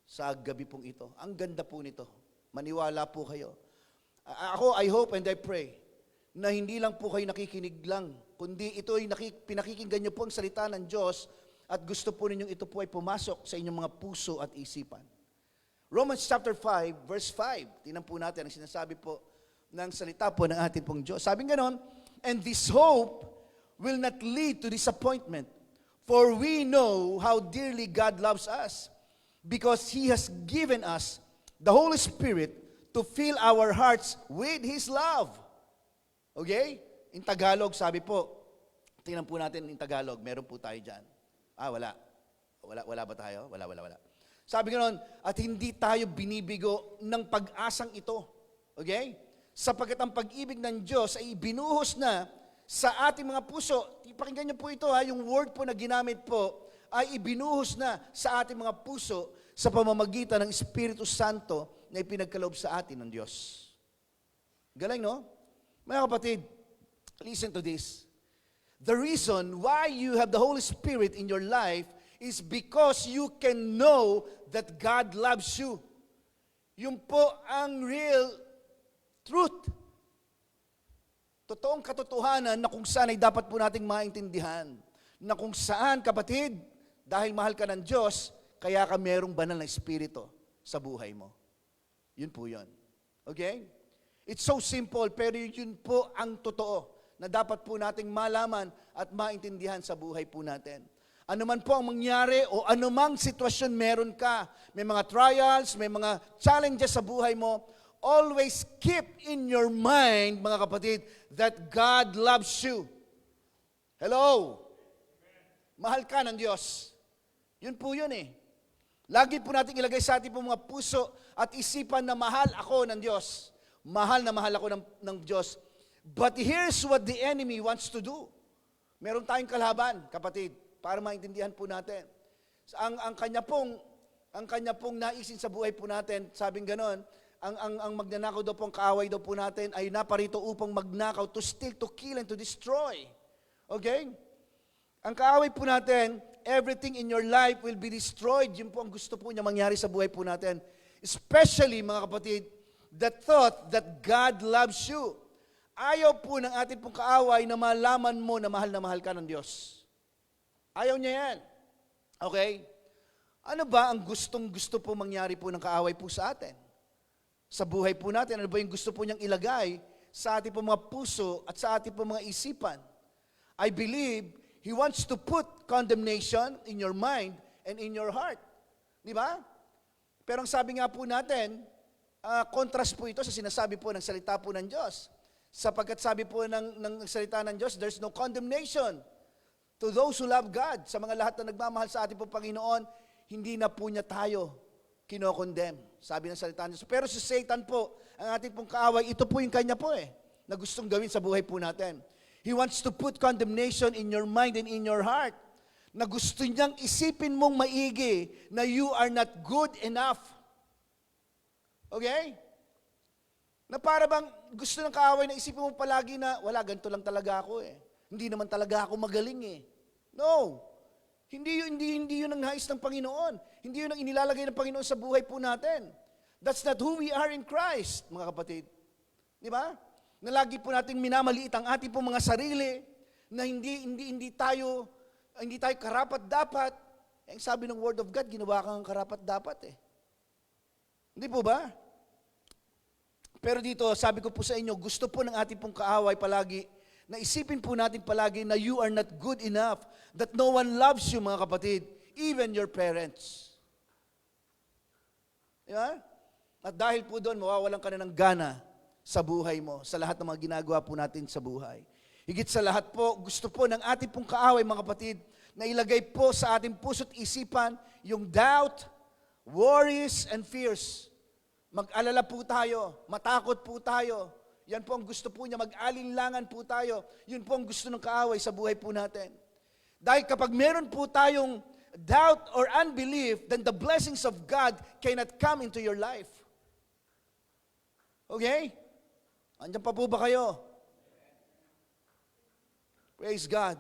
sa gabi pong ito. Ang ganda po nito. Maniwala po kayo. Ako, I hope and I pray na hindi lang po kayo nakikinig lang, kundi ito ay pinakikinggan niyo po ang salita ng Diyos at gusto po ninyong ito po ay pumasok sa inyong mga puso at isipan. Romans chapter 5, verse 5. Tingnan po natin ang sinasabi po ng salita po ng ating pong Diyos. Sabi ganon, and this hope will not lead to disappointment, for we know how dearly God loves us, because He has given us the Holy Spirit to fill our hearts with His love. Okay? In Tagalog, sabi po, tingnan po natin in Tagalog, meron po tayo dyan. Wala. Wala ba tayo? Wala. Sabi ganoon, at hindi tayo binibigo ng pag-asang ito. Okay? Sapagkat ang pag-ibig ng Diyos ay ibinuhos na sa ating mga puso. Ipakinggan niyo po ito, yung word po na ginamit po ay ibinuhos na sa ating mga puso sa pamamagitan ng Espiritu Santo na ipinagkaloob sa atin ng Diyos. Galing, no? Mga kapatid, listen to this. The reason why you have the Holy Spirit in your life is because you can know that God loves you. Yun po ang real truth. Totoong katotohanan na kung saan ay dapat po nating maintindihan. Na kung saan, kapatid, dahil mahal ka ng Diyos, kaya ka merong banal na espiritu sa buhay mo. Yun po yun. Okay? It's so simple, pero yun po ang totoo na dapat po nating malaman at maintindihan sa buhay po natin. Ano man po ang mangyari o anumang sitwasyon meron ka, may mga trials, may mga challenges sa buhay mo, always keep in your mind, mga kapatid, that God loves you. Hello? Mahal ka ng Diyos. Yun po yun eh. Lagi po natin ilagay sa ating po mga puso at isipan na mahal ako ng Diyos. Mahal na mahal ako ng Diyos. But here's what the enemy wants to do. Meron tayong kalaban, kapatid, para maintindihan po natin. Ang kanya pong naisin sa buhay po natin, sabing ganon, ang magnanakaw daw po, ang kaaway daw po natin, ay naparito upang magnakaw, to steal, to kill, and to destroy. Okay? Ang kaaway po natin, everything in your life will be destroyed. Yun po ang gusto po niya mangyari sa buhay po natin. Especially, mga kapatid, the thought that God loves you. Ayaw po ng ating pong kaaway na malaman mo na mahal ka ng Diyos. Ayaw niya yan. Okay? Ano ba ang gusto po mangyari po ng kaaway po sa atin? Sa buhay po natin, ano ba yung gusto po niyang ilagay sa ating po mga puso at sa ating po mga isipan? I believe He wants to put condemnation in your mind and in your heart. Di ba? Pero ang sabi nga po natin, contrast po ito sa sinasabi po ng salita po ng Diyos. Sapagkat sabi po ng salita ng Diyos, there's no condemnation to those who love God. Sa mga lahat na nagmamahal sa ating po Panginoon, hindi na po niya tayo kinokondem. Sabi ng salita ng Diyos. Pero si Satan po, ang ating pong kaaway, ito po yung kanya po na gustong gawin sa buhay po natin. He wants to put condemnation in your mind and in your heart. Na gusto niyang isipin mong maigi na you are not good enough. Okay? Na para bang gusto ng kaaway na isipin mo palagi na, wala, ganito lang talaga ako Hindi naman talaga ako magaling No. Hindi yun ang nais ng Panginoon. Hindi yun ang inilalagay ng Panginoon sa buhay po natin. That's not who we are in Christ, mga kapatid. Di ba? Na lagi po nating minamaliit ang ating po mga sarili, na hindi tayo karapat-dapat. Ang sabi ng Word of God, ginawa kang karapat-dapat Hindi po ba? Pero dito, sabi ko po sa inyo, gusto po ng ating pong kaaway palagi, na isipin po natin palagi na you are not good enough, that no one loves you, mga kapatid, even your parents. Diba? At dahil po doon, mawawalan ka na ng gana sa buhay mo, sa lahat ng mga ginagawa po natin sa buhay. Higit sa lahat po, gusto po ng ating pong kaaway, mga kapatid, na ilagay po sa ating puso't isipan yung doubt, worries, and fears. Mag-alala po tayo, matakot po tayo. Yan po ang gusto po niya, mag-alinlangan po tayo. Yun po ang gusto ng kaaway sa buhay po natin. Dahil kapag meron po tayong doubt or unbelief, then the blessings of God cannot come into your life. Okay? Andiyan pa po ba kayo? Praise God.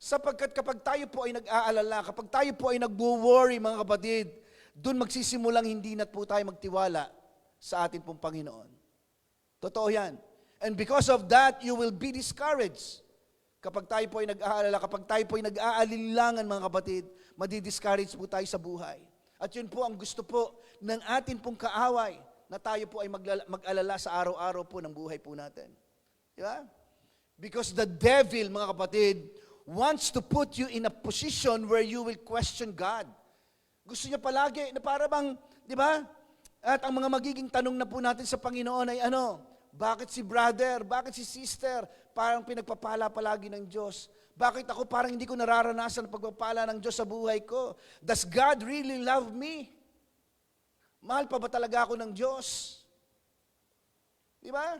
Sapagkat kapag tayo po ay nag-aalala, kapag tayo po ay nag-worry, mga kapatid, doon magsisimulang hindi na po tayo magtiwala sa ating pong Panginoon. Totoo yan. And because of that, you will be discouraged. Kapag tayo po ay nag-aalala, kapag tayo po ay nag-aalinlangan, mga kapatid, madi-discourage po tayo sa buhay. At yun po ang gusto po ng atin pong kaaway, na tayo po ay mag-alala sa araw-araw po ng buhay po natin. Di ba? Because the devil, mga kapatid, wants to put you in a position where you will question God. Gusto niya palagi na para bang, di ba? At ang mga magiging tanong na po natin sa Panginoon ay bakit si brother, bakit si sister, parang pinagpapala palagi ng Diyos? Bakit ako parang hindi ko nararanasan ang pagpapala ng Diyos sa buhay ko? Does God really love me? Mahal pa ba talaga ako ng Diyos? Di ba?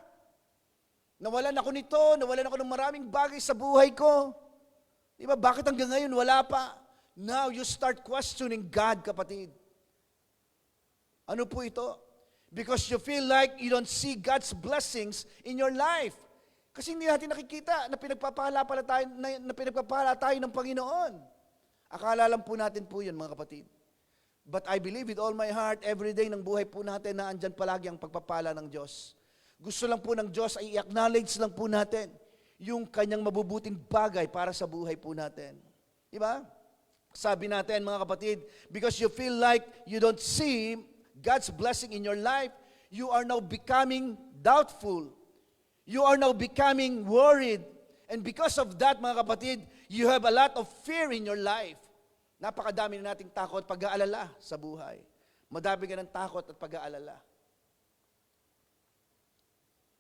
Nawalan ako nito, nawalan ako ng maraming bagay sa buhay ko. Di ba? Bakit hanggang ngayon wala pa? Now you start questioning God, kapatid. Ano po ito? Because you feel like you don't see God's blessings in your life. Kasi hindi natin nakikita na pinagpapala tayo ng Panginoon. Akala lang po natin po yun, mga kapatid. But I believe with all my heart, every day ng buhay po natin na andyan palagi ang pagpapala ng Diyos. Gusto lang po ng Diyos ay i-acknowledge lang po natin yung kanyang mabubuting bagay para sa buhay po natin. Diba? Sabi natin, mga kapatid, because you feel like you don't see God's blessing in your life, you are now becoming doubtful. You are now becoming worried. And because of that, mga kapatid, you have a lot of fear in your life. Napakadami na nating takot, pag-aalala sa buhay. Madami ka ng takot at pag-aalala.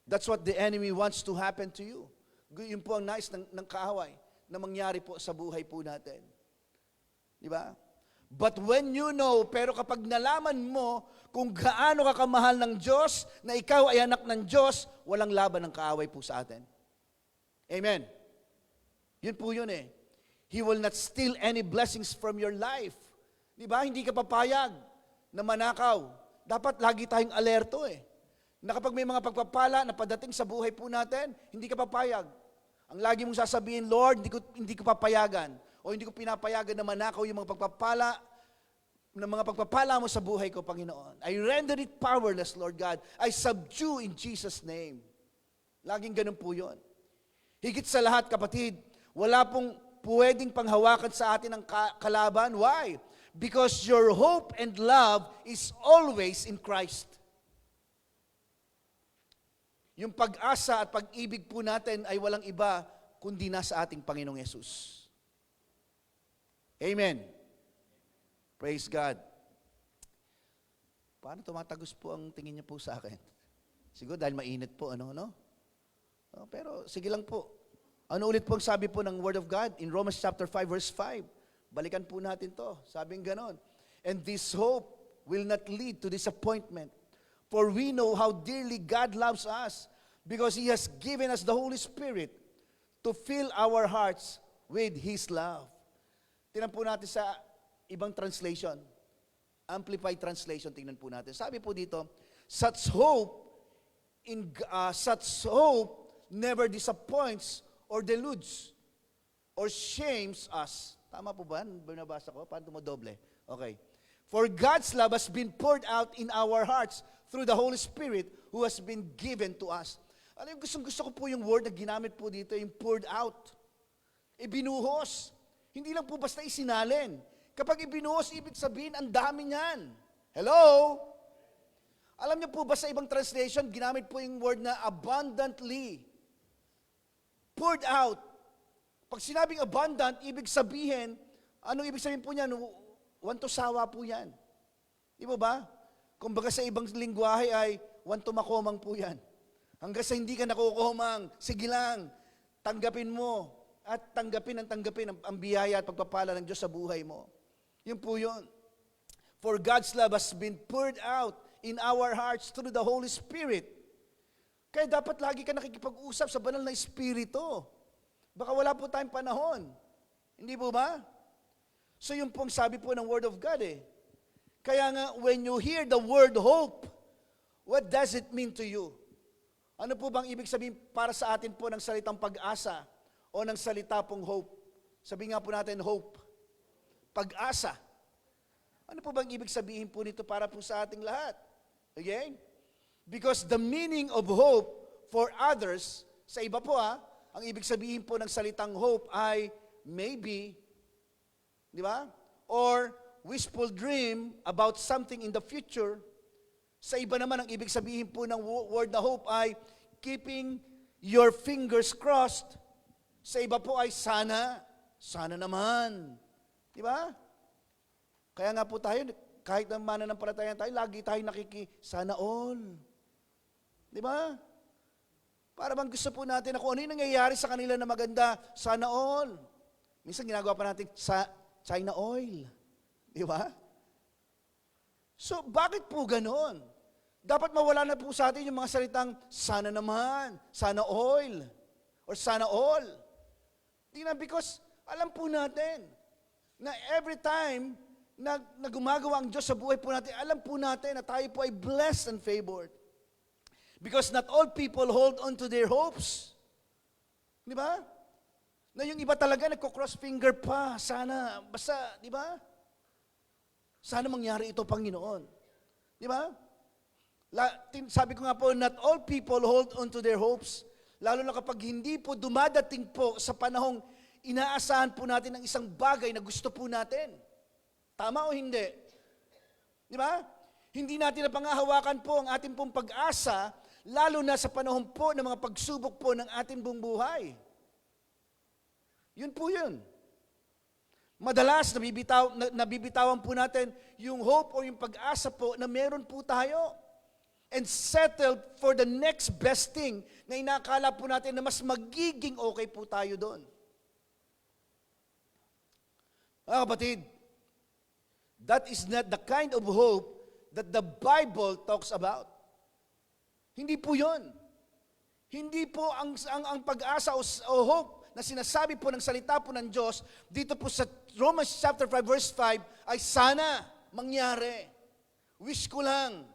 That's what the enemy wants to happen to you. Yun po ang nais ng kaaway na mangyari po sa buhay po natin. Di ba? But when you know, pero kapag nalaman mo kung gaano ka kamahal ng Diyos, na ikaw ay anak ng Diyos, walang laban ng kaaway po sa atin. Amen. Yun po yun eh. He will not steal any blessings from your life. Di ba? Hindi ka papayag na manakaw. Dapat lagi tayong alerto eh. Na kapag may mga pagpapala na padating sa buhay po natin, hindi ka papayag. Ang lagi mong sasabihin, Lord, hindi ko papayagan. O hindi ko pinapayagan na manakaw yung mga pagpapala mo sa buhay ko, Panginoon. I render it powerless, Lord God. I subdue in Jesus' name. Laging ganun po yun. Higit sa lahat, kapatid, wala pong pwedeng panghawakan sa atin ang kalaban. Why? Because your hope and love is always in Christ. Yung pag-asa at pag-ibig po natin ay walang iba kundi nasa ating Panginoong Yesus. Amen. Praise God. Paano tumatagos po ang tingin niyo po sa akin? Siguro dahil mainit po, no? Pero sige lang po. Ano ulit po ang sabi po ng Word of God in Romans chapter 5 verse 5? Balikan po natin to. Sabing ganon. And this hope will not lead to disappointment. For we know how dearly God loves us because He has given us the Holy Spirit to fill our hearts with His love. Tingnan po natin sa ibang translation. Amplified translation, tingnan po natin. Sabi po dito, such hope never disappoints or deludes or shames us. Tama po ba? Binabasa ko? Paano tumodoble? Okay. For God's love has been poured out in our hearts through the Holy Spirit who has been given to us. Alam mo, gusto ko po yung word na ginamit po dito, yung poured out. Ibinuhos. Hindi lang po basta isinalin. Kapag ibinuhos, ibig sabihin, ang dami niyan. Hello? Alam niyo po ba sa ibang translation, ginamit po yung word na abundantly. Poured out. Pag sinabing abundant, ibig sabihin, anong ibig sabihin po niyan? Want to sawa po yan. Di ba? Kumbaga sa ibang lingwahe ay want to makomang po yan. Hanggang sa hindi ka nakukomang, sige lang, tanggapin mo. At tanggapin ang biyaya at pagpapala ng Diyos sa buhay mo. Yun po yun. For God's love has been poured out in our hearts through the Holy Spirit. Kaya dapat lagi ka nakikipag-usap sa banal na Espiritu. Baka wala po tayong panahon. Hindi po ba? So yun pong sabi po ng Word of God eh. Kaya nga, when you hear the word hope, what does it mean to you? Ano po bang ibig sabihin para sa atin po ng salitang pag-asa? O ng salita pong hope. Sabi nga po natin, hope. Pag-asa. Ano po bang ibig sabihin po nito para po sa ating lahat? Okay? Because the meaning of hope for others, sa iba po ang ibig sabihin po ng salitang hope ay maybe, di ba? Or wishful dream about something in the future. Sa iba naman, ang ibig sabihin po ng word na hope ay keeping your fingers crossed. Sa iba po ay sana naman. Di ba? Kaya nga po tayo, kahit na mananampalataya tayo, lagi tayo sana all. Di ba? Para bang gusto po natin na kung ano yung nangyayari sa kanila na maganda, sana all. Minsan ginagawa pa natin sa China oil. Di ba? So, bakit po ganon? Dapat mawala na po sa atin yung mga salitang sana naman, sana oil, or sana all. Because alam po natin na every time na gumagawa ang Diyos sa buhay po natin, alam po natin na tayo po ay blessed and favored. Because not all people hold on to their hopes. Di ba? Na yung iba talaga nagko-cross finger pa. Sana, basta, di ba? Sana mangyari ito, Panginoon. Di ba? Sabi ko nga po, not all people hold on to their hopes. Lalo na kapag hindi po dumadating po sa panahong inaasahan po natin ng isang bagay na gusto po natin. Tama o hindi? Di ba? Hindi natin napangahawakan po ang ating pong pag-asa, lalo na sa panahon po ng mga pagsubok po ng ating buong buhay. Yun po yun. Madalas, nabibitawan po natin yung hope o yung pag-asa po na meron po tayo. And settle for the next best thing na inakala po natin na mas magiging okay po tayo doon. Mga kapatid, that is not the kind of hope that the Bible talks about. Hindi po yun. Hindi po ang pag-asa o hope na sinasabi po ng salita po ng Diyos dito po sa Romans chapter 5 verse 5 ay sana mangyari. Wish ko lang.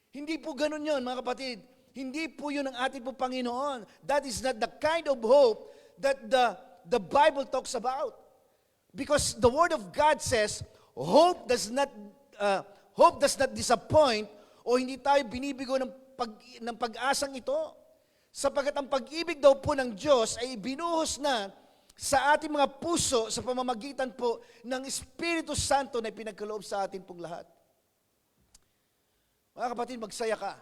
Hindi po ganun yun, mga kapatid. Hindi po yun ang ating po Panginoon. That is not the kind of hope that the Bible talks about. Because the Word of God says, hope does not disappoint o hindi tayo binibigo ng pag-asang ito. Sapagkat ang pag-ibig daw po ng Diyos ay binuhos na sa ating mga puso sa pamamagitan po ng Espiritu Santo na pinagkaloob sa atin pong lahat. Mga kapatid, magsaya ka.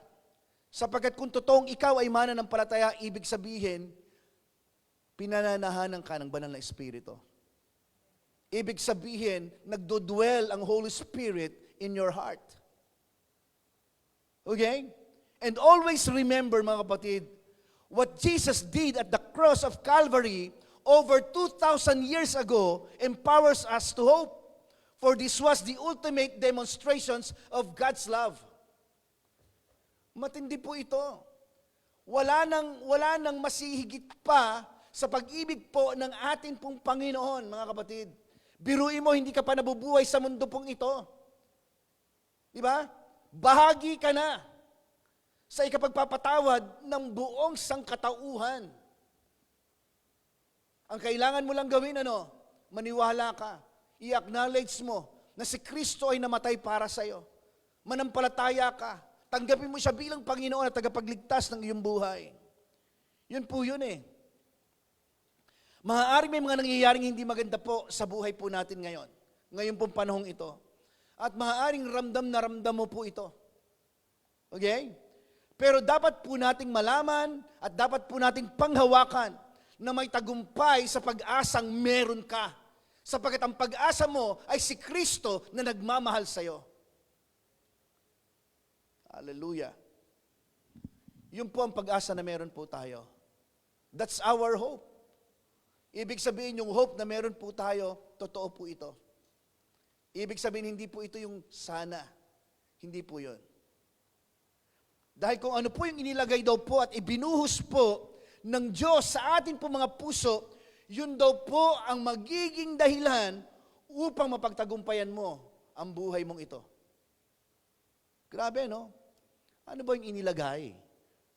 Sapagkat kung totoong ikaw ay mananampalataya, ibig sabihin, pinananahanan ka ng banal na Espiritu. Ibig sabihin, nagdodwell ang Holy Spirit in your heart. Okay? And always remember, mga kapatid, what Jesus did at the cross of Calvary over 2,000 years ago empowers us to hope. For this was the ultimate demonstrations of God's love. Matindi po ito. Wala nang masihigit pa sa pag-ibig po ng ating pong Panginoon, mga kapatid. Biruin mo, hindi ka pa nabubuhay sa mundo pong ito. Di ba? Bahagi ka na sa ikapagpapatawad ng buong sangkatauhan. Ang kailangan mo lang gawin, maniwala ka. I-acknowledge mo na si Kristo ay namatay para sa iyo. Manampalataya ka. Tanggapin mo siya bilang Panginoon at tagapagligtas ng iyong buhay. Yun po yun eh. Maaaring may mga nangyayaring hindi maganda po sa buhay po natin ngayon. Ngayon pong panahong ito. At maaaring ramdam na ramdam mo po ito. Okay? Pero dapat po nating malaman at dapat po nating panghawakan na may tagumpay sa pag-asang meron ka. Sapagkat ang pag-asa mo ay si Kristo na nagmamahal sa iyo. Hallelujah. Yun po ang pag-asa na meron po tayo. That's our hope. Ibig sabihin yung hope na meron po tayo, totoo po ito. Ibig sabihin hindi po ito yung sana. Hindi po yun. Dahil kung ano po yung inilagay daw po at ibinuhos po ng Diyos sa atin po mga puso, yun daw po ang magiging dahilan upang mapagtagumpayan mo ang buhay mong ito. Grabe, no? Ano ba yung inilagay?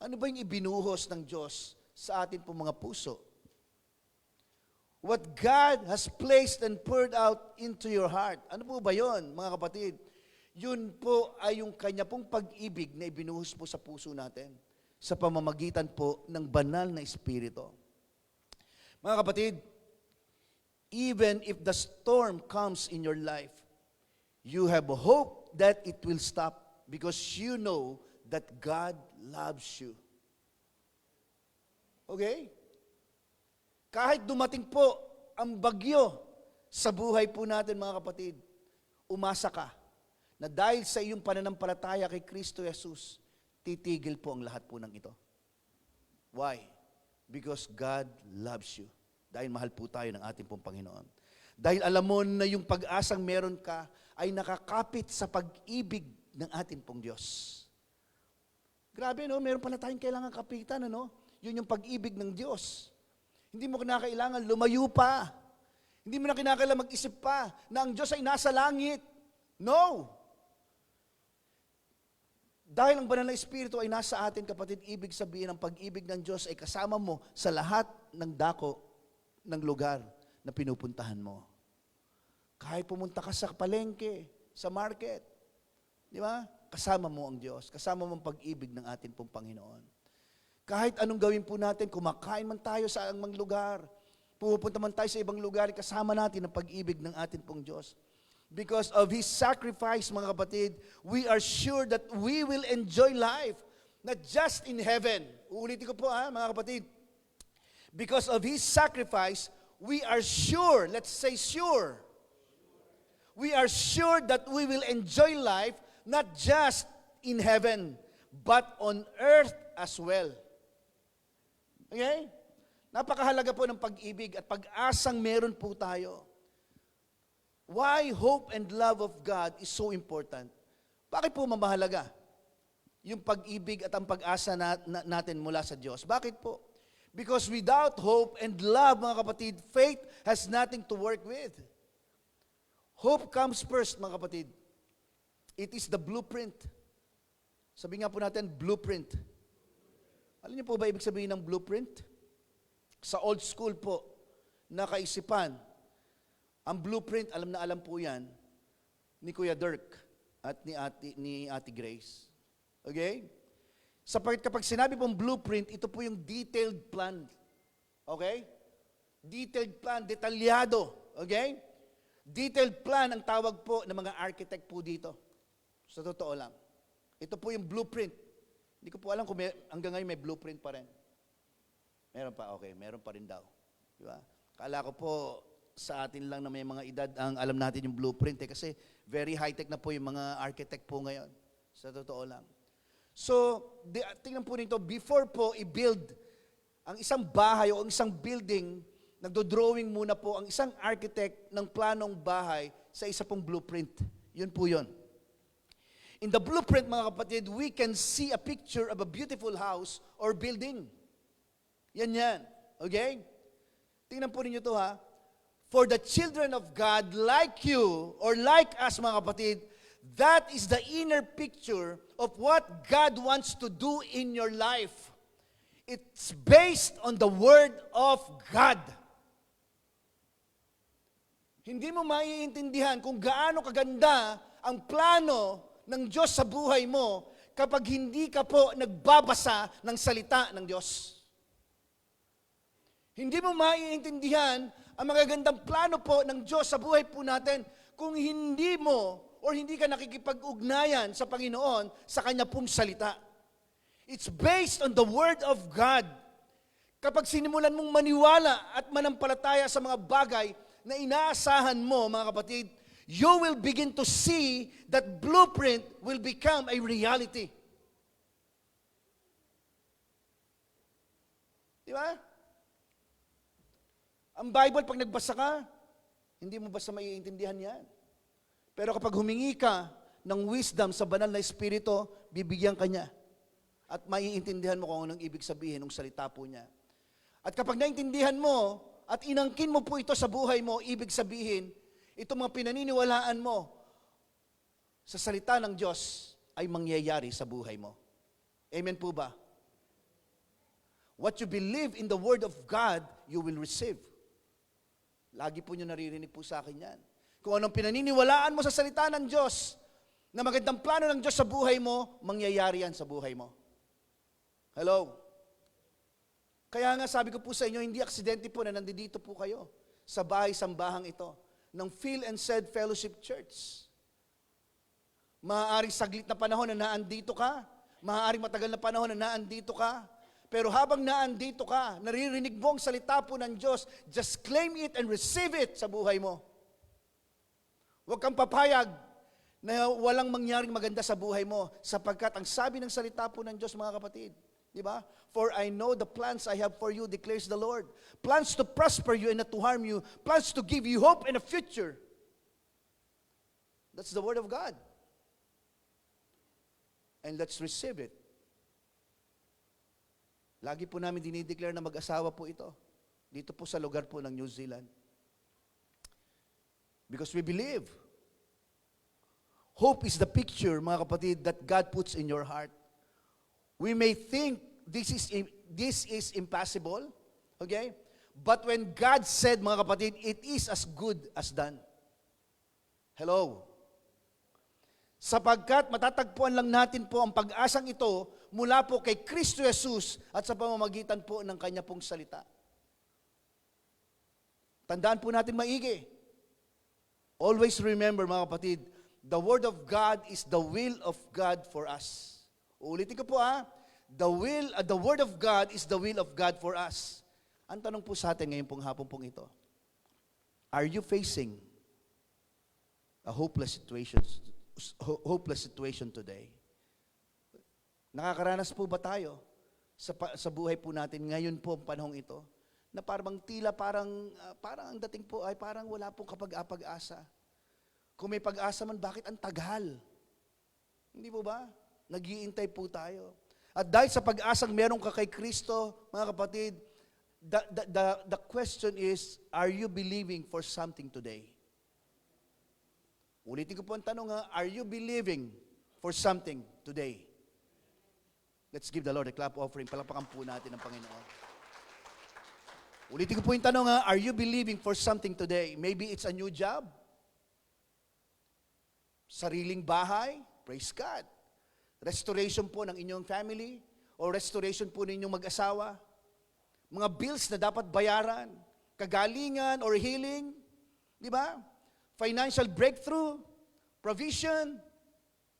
Ano ba yung ibinuhos ng Diyos sa atin po mga puso? What God has placed and poured out into your heart. Ano po ba yun, mga kapatid? Yun po ay yung kanya pong pag-ibig na ibinuhos po sa puso natin sa pamamagitan po ng banal na Espiritu. Mga kapatid, even if the storm comes in your life, you have hope that it will stop because you know that God loves you. Okay? Kahit dumating po ang bagyo sa buhay po natin, mga kapatid, umasa ka na dahil sa iyong pananampalataya kay Kristo Jesus, titigil po ang lahat po ng ito. Why? Because God loves you. Dahil mahal po tayo ng ating pong Panginoon. Dahil alam mo na yung pag-asang meron ka ay nakakapit sa pag-ibig ng ating pong Diyos. Grabe, no? Meron pala tayong kailangan kapitan, ano? Yun yung pag-ibig ng Diyos. Hindi mo kinakailangan lumayo pa. Hindi mo na kinakailangan mag-isip pa na ang Diyos ay nasa langit. No! Dahil ang banal na Espiritu ay nasa atin, kapatid, ibig sabihin ang pag-ibig ng Diyos ay kasama mo sa lahat ng dako ng lugar na pinupuntahan mo. Kahit pumunta ka sa palengke, sa market, di ba? Kasama mo ang Diyos, kasama mo ang pag-ibig ng ating pong Panginoon. Kahit anong gawin po natin, kumakain man tayo sa anumang lugar, pupunta man tayo sa ibang lugar, kasama natin ang pag-ibig ng ating pong Diyos. Because of His sacrifice, mga kapatid, we are sure that we will enjoy life, not just in heaven. Uulitin ko po mga kapatid. Because of His sacrifice, we are sure, let's say sure. We are sure that we will enjoy life, not just in heaven, but on earth as well. Okay? Napakahalaga po ng pag-ibig at pag-asang meron po tayo. Why hope and love of God is so important? Bakit po mamahalaga yung pag-ibig at ang pag-asa natin mula sa Diyos? Bakit po? Because without hope and love, mga kapatid, faith has nothing to work with. Hope comes first, mga kapatid. It is the blueprint. Sabi nga po natin, blueprint. Alam niyo po ba ibig sabihin ng blueprint? Sa old school po, na kaisipan, ang blueprint, alam na alam po yan, ni Kuya Dirk at ni Ate Grace. Okay? Sapagkat kapag sinabi pong blueprint, ito po yung detailed plan. Okay? Detailed plan, detalyado. Okay? Detailed plan ang tawag po ng mga architect po dito. Sa totoo lang. Ito po yung blueprint. Hindi ko po alam kung hanggang ngayon may blueprint pa rin. Meron pa? Okay, meron pa rin daw. Diba? Kala ko po, sa atin lang na may mga edad ang alam natin yung blueprint kasi very high-tech na po yung mga architect po ngayon. Sa totoo lang. So, tingnan po nito, before po i-build ang isang bahay o ang isang building, nagdo-drawing muna po ang isang architect ng planong bahay sa isa pong blueprint. Yun po yun. In the blueprint, mga kapatid, we can see a picture of a beautiful house or building. Yan. Okay? Tingnan po ninyo to For the children of God, like you, or like us, mga kapatid, that is the inner picture of what God wants to do in your life. It's based on the Word of God. Hindi mo maiintindihan kung gaano kaganda ang plano ng Diyos sa buhay mo kapag hindi ka po nagbabasa ng salita ng Diyos. Hindi mo maiintindihan ang magagandang plano po ng Diyos sa buhay po natin kung hindi mo o hindi ka nakikipag-ugnayan sa Panginoon sa Kanya pong salita. It's based on the Word of God. Kapag sinimulan mong maniwala at manampalataya sa mga bagay na inaasahan mo, mga kapatid, you will begin to see that blueprint will become a reality. Di ba? Ang Bible, pag nagbasa ka, hindi mo basta maiintindihan yan. Pero kapag humingi ka ng wisdom sa banal na Espiritu, bibigyan ka niya. At maiintindihan mo kung anong ibig sabihin ng salita po niya. At kapag naintindihan mo, at inangkin mo po ito sa buhay mo, ibig sabihin, itong mga pinaniniwalaan mo sa salita ng Diyos ay mangyayari sa buhay mo. Amen po ba? What you believe in the Word of God, you will receive. Lagi po nyo naririnig po sa akin yan. Kung anong pinaniniwalaan mo sa salita ng Diyos, na magandang plano ng Diyos sa buhay mo, mangyayari yan sa buhay mo. Hello? Kaya nga sabi ko po sa inyo, hindi aksidente po na nandito po kayo sa bahay-sambahang ito ng Phil and Said Fellowship Church. Maaaring saglit na panahon na naandito ka, maaaring matagal na panahon na naandito ka, pero habang naandito ka, naririnig mo ang salita po ng Diyos, just claim it and receive it sa buhay mo. Huwag kang papayag na walang mangyaring maganda sa buhay mo, sapagkat ang sabi ng salita po ng Diyos, mga kapatid, di ba? For I know the plans I have for you, declares the Lord. Plans to prosper you and not to harm you. Plans to give you hope and a future. That's the Word of God. And let's receive it. Lagi po namin dinideclare na mag-asawa po ito. Dito po sa lugar po ng New Zealand. Because we believe. Hope is the picture, mga kapatid, that God puts in your heart. We may think this is impossible, okay? But when God said, mga kapatid, it is as good as done. Hello? Sapagkat matatagpuan lang natin po ang pag-asang ito mula po kay Kristo Jesus at sa pamamagitan po ng Kanya pong salita. Tandaan po natin maigi. Always remember, mga kapatid, the Word of God is the will of God for us. Uulitin ko po the Word of God is the will of God for us. Ang tanong po sa atin ngayon pong hapon pong ito, are you facing a hopeless situation today? Nakakaranas po ba tayo sa buhay po natin ngayon po ang panahong ito na parang parang ang dating po ay parang wala pong kapag-asa. Kung may pag-asa man, bakit ang tagal? Hindi po ba? Nag-iintay po tayo. At dahil sa pag-asang meron ka kay Kristo, mga kapatid, the question is, are you believing for something today? Ulitin ko po ang tanong are you believing for something today? Let's give the Lord a clap offering. Palakpakan po natin ang Panginoon. Ulitin ko po yung tanong are you believing for something today? Maybe it's a new job. Sariling bahay. Praise God. Restoration po ng inyong family o restoration po ninyong mag-asawa. Mga bills na dapat bayaran. Kagalingan or healing. Di ba? Financial breakthrough, provision.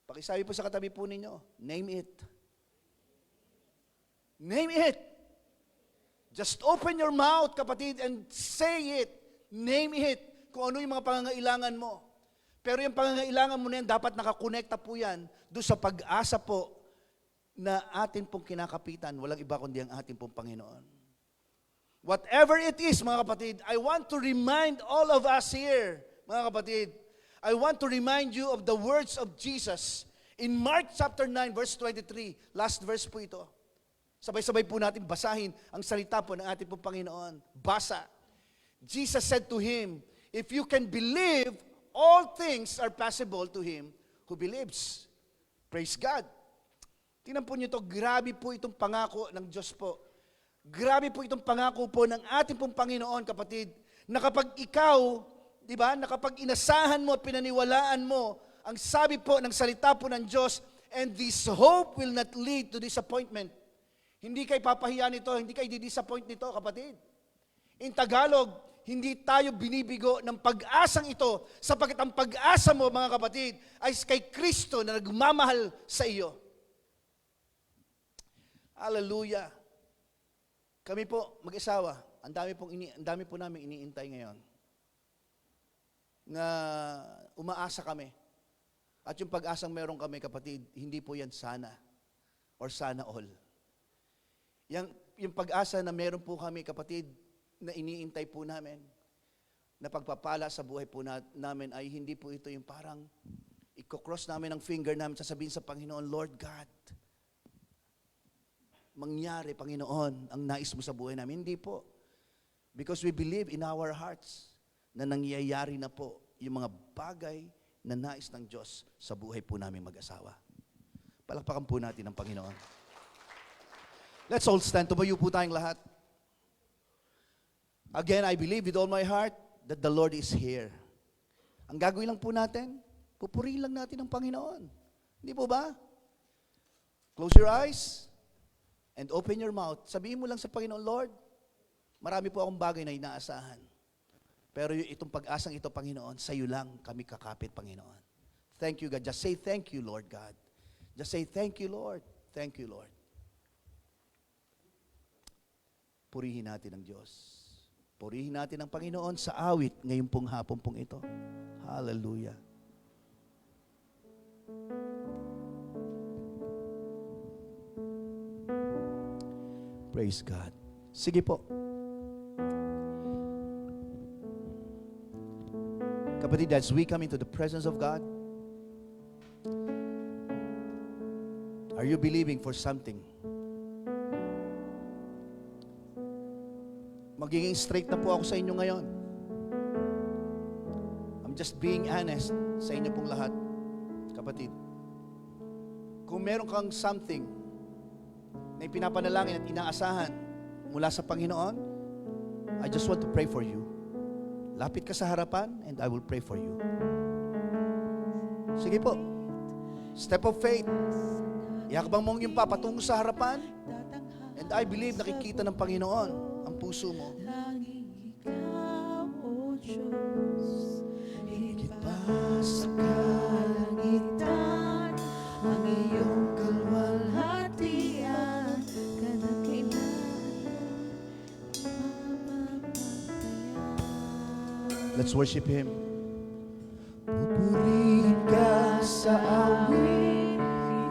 Pakisabi po sa katabi po ninyo, name it. Name it. Just open your mouth, kapatid, and say it. Name it. Kung ano yung mga pangangailangan mo. Pero yung pangangailangan mo na yan, dapat nakakonekta po yan doon sa pag-asa po na atin pong kinakapitan. Walang iba kundi ang ating pong Panginoon. Whatever it is, mga kapatid, I want to remind all of us here, mga kapatid, I want to remind you of the words of Jesus in Mark chapter 9, verse 23. Last verse po ito. Sabay-sabay po natin basahin ang salita po ng ating pong Panginoon. Basa. Jesus said to him, if you can believe, all things are possible to him who believes. Praise God. Tingnan po niyo ito, grabe po itong pangako ng Diyos po. Grabe po itong pangako po ng ating pong Panginoon, kapatid, na kapag ikaw, di ba, na kapag inasahan mo at pinaniwalaan mo, ang sabi po ng salita po ng Diyos, and this hope will not lead to disappointment. Hindi kayo papahiya nito, hindi kayo di-disappoint nito, kapatid. In Tagalog, hindi tayo binibigo ng pag-asang ito sapagkat ang pag-asa mo, mga kapatid, ay kay Kristo na nagmamahal sa iyo. Hallelujah. Kami po, mag-asawa, ang dami po namin iniintay ngayon na umaasa kami. At yung pag-asang meron kami, kapatid, hindi po yan sana or sana all. Yung pag-asa na meron po kami, kapatid, na iniintay po namin, na pagpapala sa buhay po namin ay hindi po ito yung parang i-cross namin ang finger namin, sasabihin sa Panginoon, Lord God, mangyari, Panginoon, ang nais mo sa buhay namin. Hindi po. Because we believe in our hearts na nangyayari na po yung mga bagay na nais ng Diyos sa buhay po namin mag-asawa. Palakpakan po natin ang Panginoon. Let's all stand. Tumayo po tayong lahat. Again, I believe with all my heart that the Lord is here. Ang gagawin lang po natin, pupurihin lang natin ang Panginoon. Hindi po ba? Close your eyes and open your mouth. Sabihin mo lang sa Panginoon, Lord, marami po akong bagay na inaasahan. Pero itong pag-asang ito, Panginoon, sa iyo lang kami kakapit, Panginoon. Thank you, God. Just say thank you, Lord God. Just say thank you, Lord. Thank you, Lord. Purihin natin ang Diyos. Purihin natin ang Panginoon sa awit ngayon pong hapon pong ito. Hallelujah. Praise God. Sige po. Kapatid, as we come into the presence of God, are you believing for something? Magiging straight na po ako sa inyo ngayon. I'm just being honest sa inyo pong lahat, kapatid. Kung meron kang something na ipinapanalangin at inaasahan mula sa Panginoon, I just want to pray for you. Lapit ka sa harapan and I will pray for you. Sige po. Step of faith. Iakbang mong yung papatungo sa harapan and I believe nakikita ng Panginoon ang puso mo. Tanging ikaw, O Diyos, higit pa sa kalangitan, ang iyong kalwalhatian, kadakilan, mapapatayan. Let's worship Him. Pupurihin ka sa awit,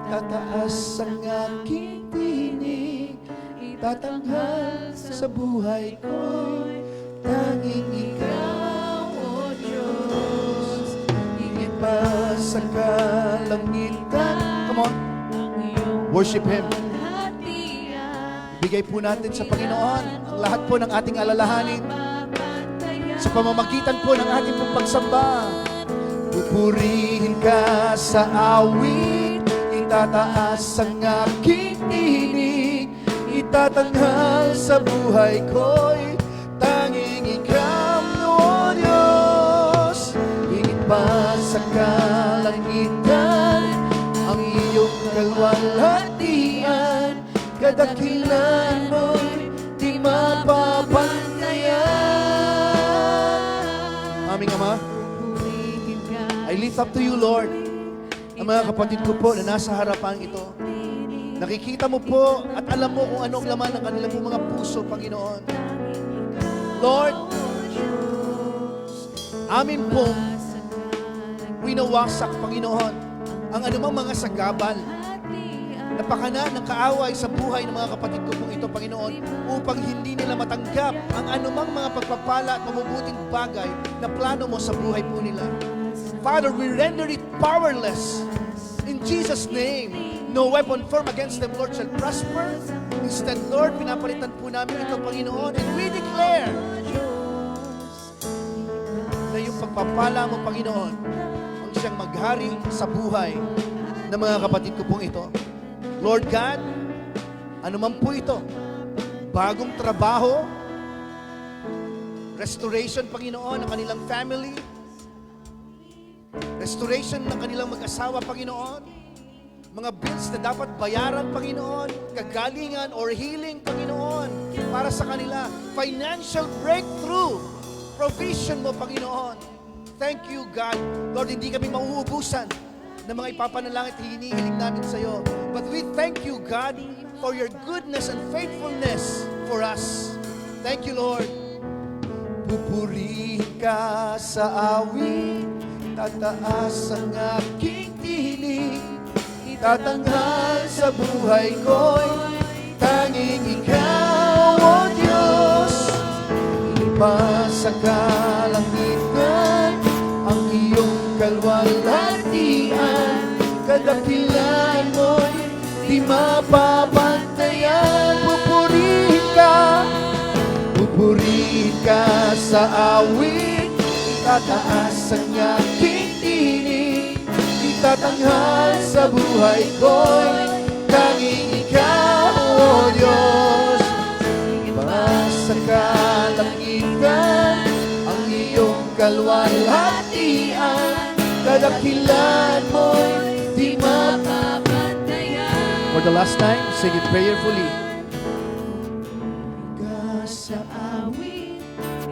itataas ang aking tinig, itatanghal sa buhay ko'y tanging ikaw, O Diyos. Higit pa sa kalangitan. Come on, worship Him. Bigay po natin sa Panginoon ang lahat po ng ating alalahanin sa pamamagitan po ng ating pong pagsamba. Pupurihin ka sa awit, itataas ang aking tinig, itatanghal sa buhay ko'y tanging ikaw, O Diyos. Higit pa sa kalangitan, ang iyong kalwalhatian, kadakilan mo'y di mapapantayan. Aming Ama, I lift up to you, Lord, ang mga kapatid ko po na nasa harapan ito. Nakikita mo po at alam mo kung anong laman ng kanilang po mga puso, Panginoon. Lord, amin pong winawasak, Panginoon, ang anumang mga sagabal na pakana ng kaaway sa buhay ng mga kapatid ko pong ito, Panginoon, upang hindi nila matanggap ang anumang mga pagpapala at mabubuting bagay na plano mo sa buhay po nila. Father, we render it powerless. In Jesus' name, no weapon formed against them, Lord, shall prosper. Instead, Lord, pinapalitan po namin ito, Panginoon, and we declare na yung pagpapala mo, Panginoon, ang siyang maghari sa buhay ng mga kapatid ko pong ito. Lord God, anuman po ito, bagong trabaho, restoration, Panginoon, ng kanilang family, restoration ng kanilang mag-asawa, Panginoon, mga bills na dapat bayaran, Panginoon, kagalingan or healing, Panginoon, para sa kanila, financial breakthrough, provision mo, Panginoon. Thank you, God. Lord, hindi kami mauubusan ng mga ipapanalangin at hinihiling namin sa iyo. But we thank you, God, for your goodness and faithfulness for us. Thank you, Lord. Pupurihin ka sa awit, tataas ang aking tinig, itatanghal sa buhay ko'y tanging ikaw, O Diyos. Iba sa kalangitan, ang iyong kalwalhatian, kadakilan mo'y di mapapantayan. Pupurihin ka sa awit, itataas ang aking tinig, itatanghal sa buhay ko'y tanging ikaw, O Diyos. Iba sa kalangitan, ang iyong kalwalhatian, kadakilan mo'y di mapapantayan. For the last time, sing it prayerfully. Sa awit,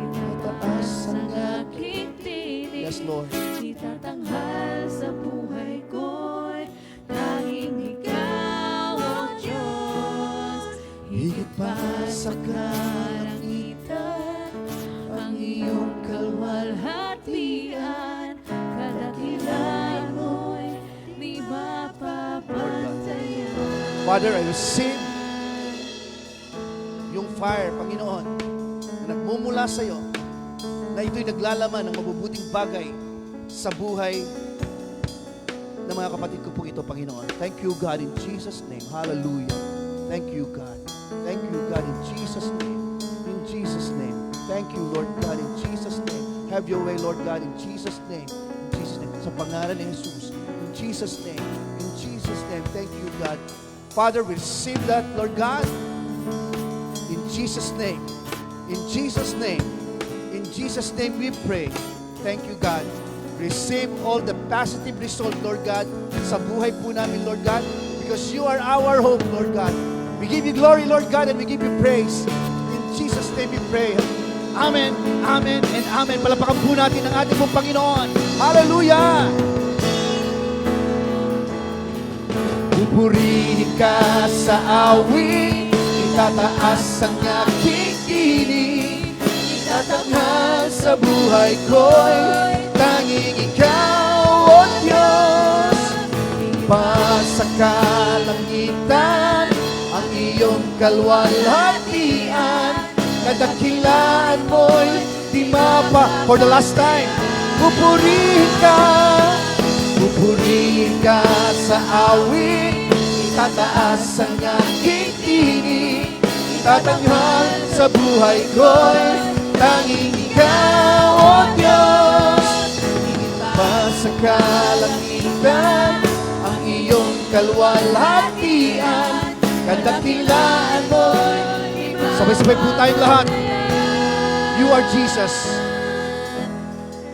itataas ang aking tinig, yes, Lord, itatanghal sa buhay ko'y tanging ikaw, O Diyos. higit pa sa kalangitan, ang iyong kalwalhatian, kadakilan mo'y di mapapantayan. Father, I receive yung fire, Panginoon, na nagmumula sa iyo, na ito'y naglalaman ng mabubuting bagay sa buhay ng mga kapatid ko po ito, Panginoon. Thank you, God, in Jesus' name. Hallelujah. Thank you, God. Thank you, God, in Jesus' name. In Jesus' name. Thank you, Lord God, in Jesus' name. Have your way, Lord God, in Jesus' name. In Jesus' name. Sa pangalan ni Jesus. In Jesus' name. In Jesus' name. Thank you, God. Father, receive that, Lord God. In Jesus' name. In Jesus' name. In Jesus' name we pray. Thank you, God. Receive all the positive result, Lord God, sa buhay po namin, Lord God, because you are our hope, Lord God. We give you glory, Lord God, and we give you praise. In Jesus' name we pray. Amen, amen, and amen. Palapakan po natin ang ating pong Panginoon. Hallelujah! Pupurihin ka sa awit, itataas ang aking tinig, itatanghal sa buhay ko'y tanging ikaw, O Diyos. Pa sa kalangitan ang iyong kalwalhatian, kadakilaan mo'y di mapa. For the last time, pupurihin ka sa awit, itataas ang aking tinig, itatanghal sa buhay ko'y tanging ikaw, O Diyos. Pa sa kalangitan ang iyong kalwalhatian, kadakilaan mo'y sabay-sabay po tayong lahat. You are Jesus.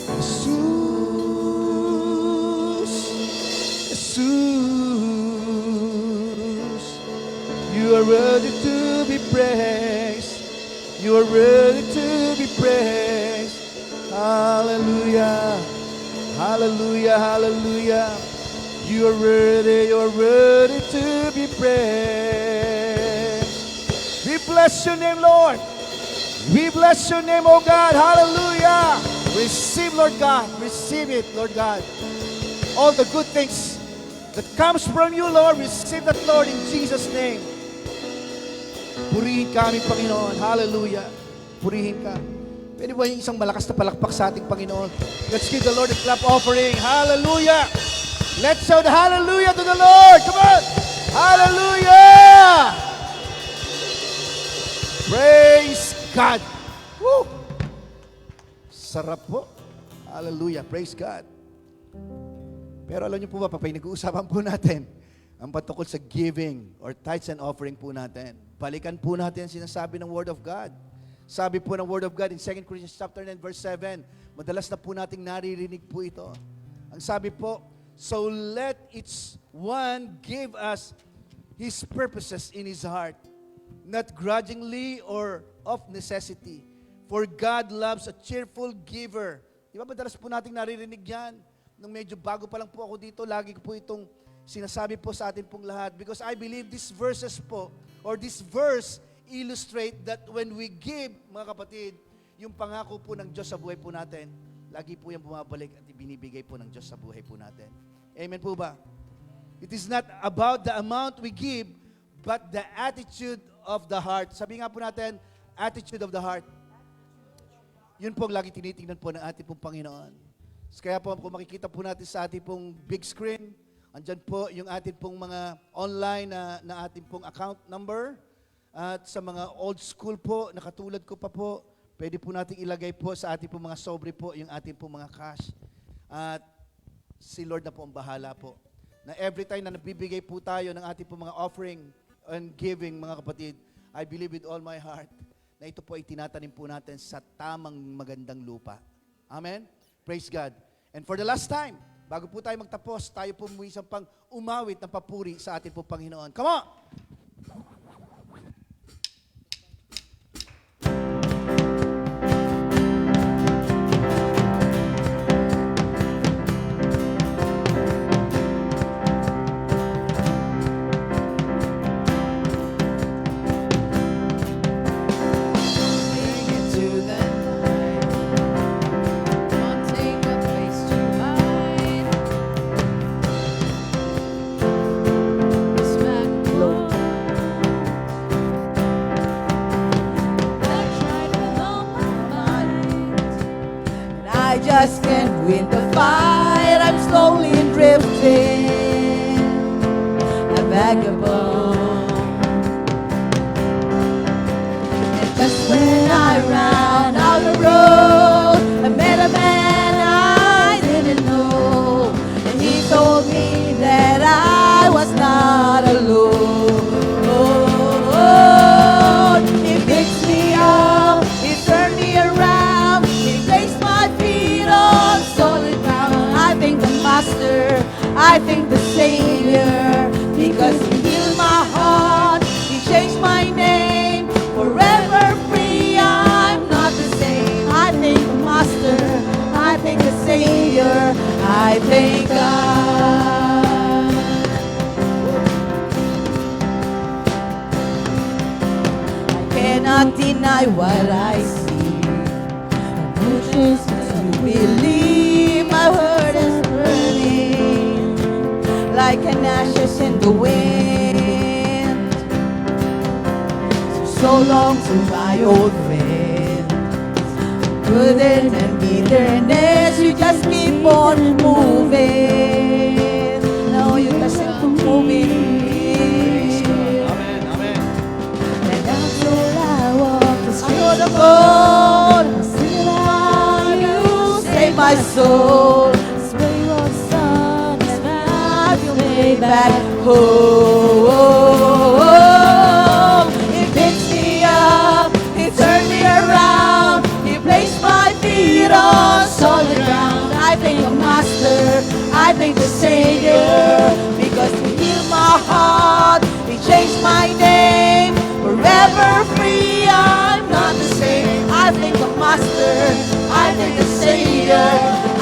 Jesus. Jesus. You are worthy to be praised. You are worthy to be praised. Hallelujah. Hallelujah. Hallelujah. You are worthy to be praised. We bless your name, Lord. We bless your name, oh God. Hallelujah. Receive, Lord God. Receive it, Lord God. All the good things that comes from you, Lord, receive that, Lord, in Jesus' name. Purihin kami, Panginoon. Hallelujah. Purihin ka. Pwede ba yung isang malakas na palakpak sa ating Panginoon? Let's give the Lord a clap offering. Hallelujah. Let's shout hallelujah to the Lord. Come on. Hallelujah. Praise God. Woo. Sarap po. Hallelujah. Praise God. Pero alam niyo po ba, pag nag-uusapan po natin ang patungkol sa giving or tithes and offering po natin, balikan po natin ang sinasabi ng Word of God. Sabi po ng Word of God in 2 Corinthians chapter 9 verse 7, madalas na po nating naririnig po ito. Ang sabi po, so let each one give us his purposes in his heart, not grudgingly or of necessity. For God loves a cheerful giver. Di ba madalas po nating naririnig yan? Nung medyo bago pa lang po ako dito, lagi ko po itong sinasabi po sa atin pong lahat. Because I believe these verses po, or this verse illustrate that when we give, mga kapatid, yung pangako po ng Diyos sa buhay po natin, lagi po yung bumabalik at ibinibigay po ng Diyos sa buhay po natin. Amen po ba? It is not about the amount we give, but the attitude of the heart. Sabi nga po natin, attitude of the heart. Yun po ang lagi tinitingnan po ng ating pong Panginoon. Kaya po, kung makikita po natin sa ating pong big screen, andyan po yung ating pong mga online na ating pong account number. At sa mga old school po, nakatulad ko pa po, pwede po natin ilagay po sa ating pong mga sobre po, yung ating pong mga cash. At si Lord na po ang bahala po. Na every time na nabibigay po tayo ng ating pong mga offering and giving, mga kapatid, I believe with all my heart na ito po ay tinatanim po natin sa tamang magandang lupa. Amen? Praise God. And for the last time, bago po tayo magtapos, tayo po isang pang umawit ng papuri sa ating po Panginoon. Come on! Just can't win the fight. I'm slowly drifting, a vagabond. And just when I ran out the road, I met a I thank God. I cannot deny what I see. Pushes to believe my heart is burning like an ashes in the wind. So long to my old friend, goodness and bitterness, you just keep on moving. No, you just keep on moving. Amen, amen. And that's all I want to see. I the Lord, sing about you, save my soul. Spray your sun and have you way back home. He picks me up, he turned me around, he placed my feet on solid ground. I thank the Master, I thank the Savior, because he healed my heart, he changed my name. Forever free, I'm not the same. I thank the Master, I thank the Savior,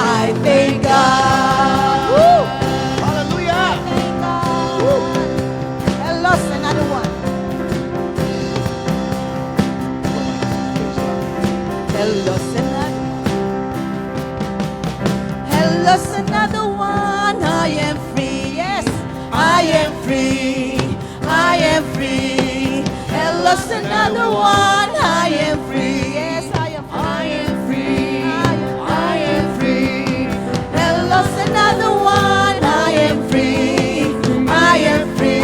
I thank God. Woo! Hallelujah! Thank God. Woo! I lost another one. Hello's another one. I am free. Yes, I am free. I am free. Hello's another one. I am free. Yes, I am free. I am free. I am free. Hello's another one. I am free. I am free.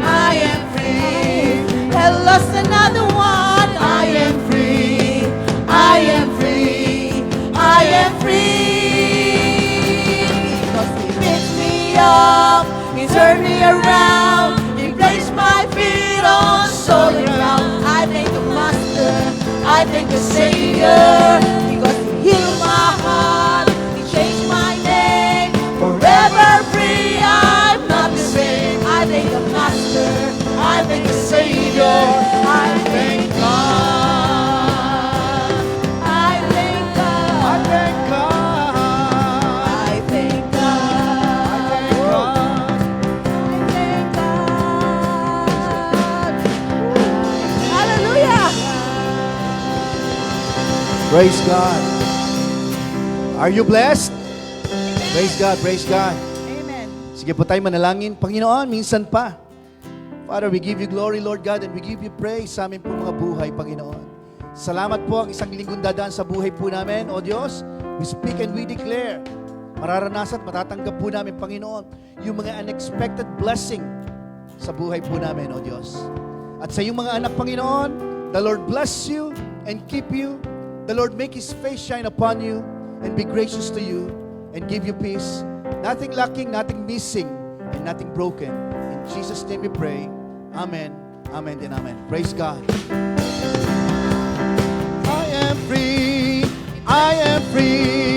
I am free. Hello's another one. I am free. I am free. I am free. Because he picked me up, he turned me around, he placed my feet on solid ground. I thank the Master, I thank the Savior, because he healed my heart, he changed my name. Forever free, I'm not the same. I thank the Master, I thank the Savior, I thank God. I thank God. I thank God. I thank God. I thank God. I thank God. Hallelujah. Praise God. Are you blessed? Praise God, praise God. Amen. Sige po tayo manalangin. Panginoon, minsan pa. Father, we give you glory, Lord God, and we give you praise sa amin po mga buhay, Panginoon. Salamat po ang isang linggong dadaan sa buhay po namin, O Diyos. We speak and we declare. Mararanasan at matatanggap po namin, Panginoon, yung mga unexpected blessing sa buhay po namin, O Diyos. At sa iyong mga anak, Panginoon, the Lord bless you and keep you. The Lord make His face shine upon you and be gracious to you and give you peace. Nothing lacking, nothing missing, and nothing broken. In Jesus' name we pray. Amen, amen, and amen. Praise God. I am free. I am free.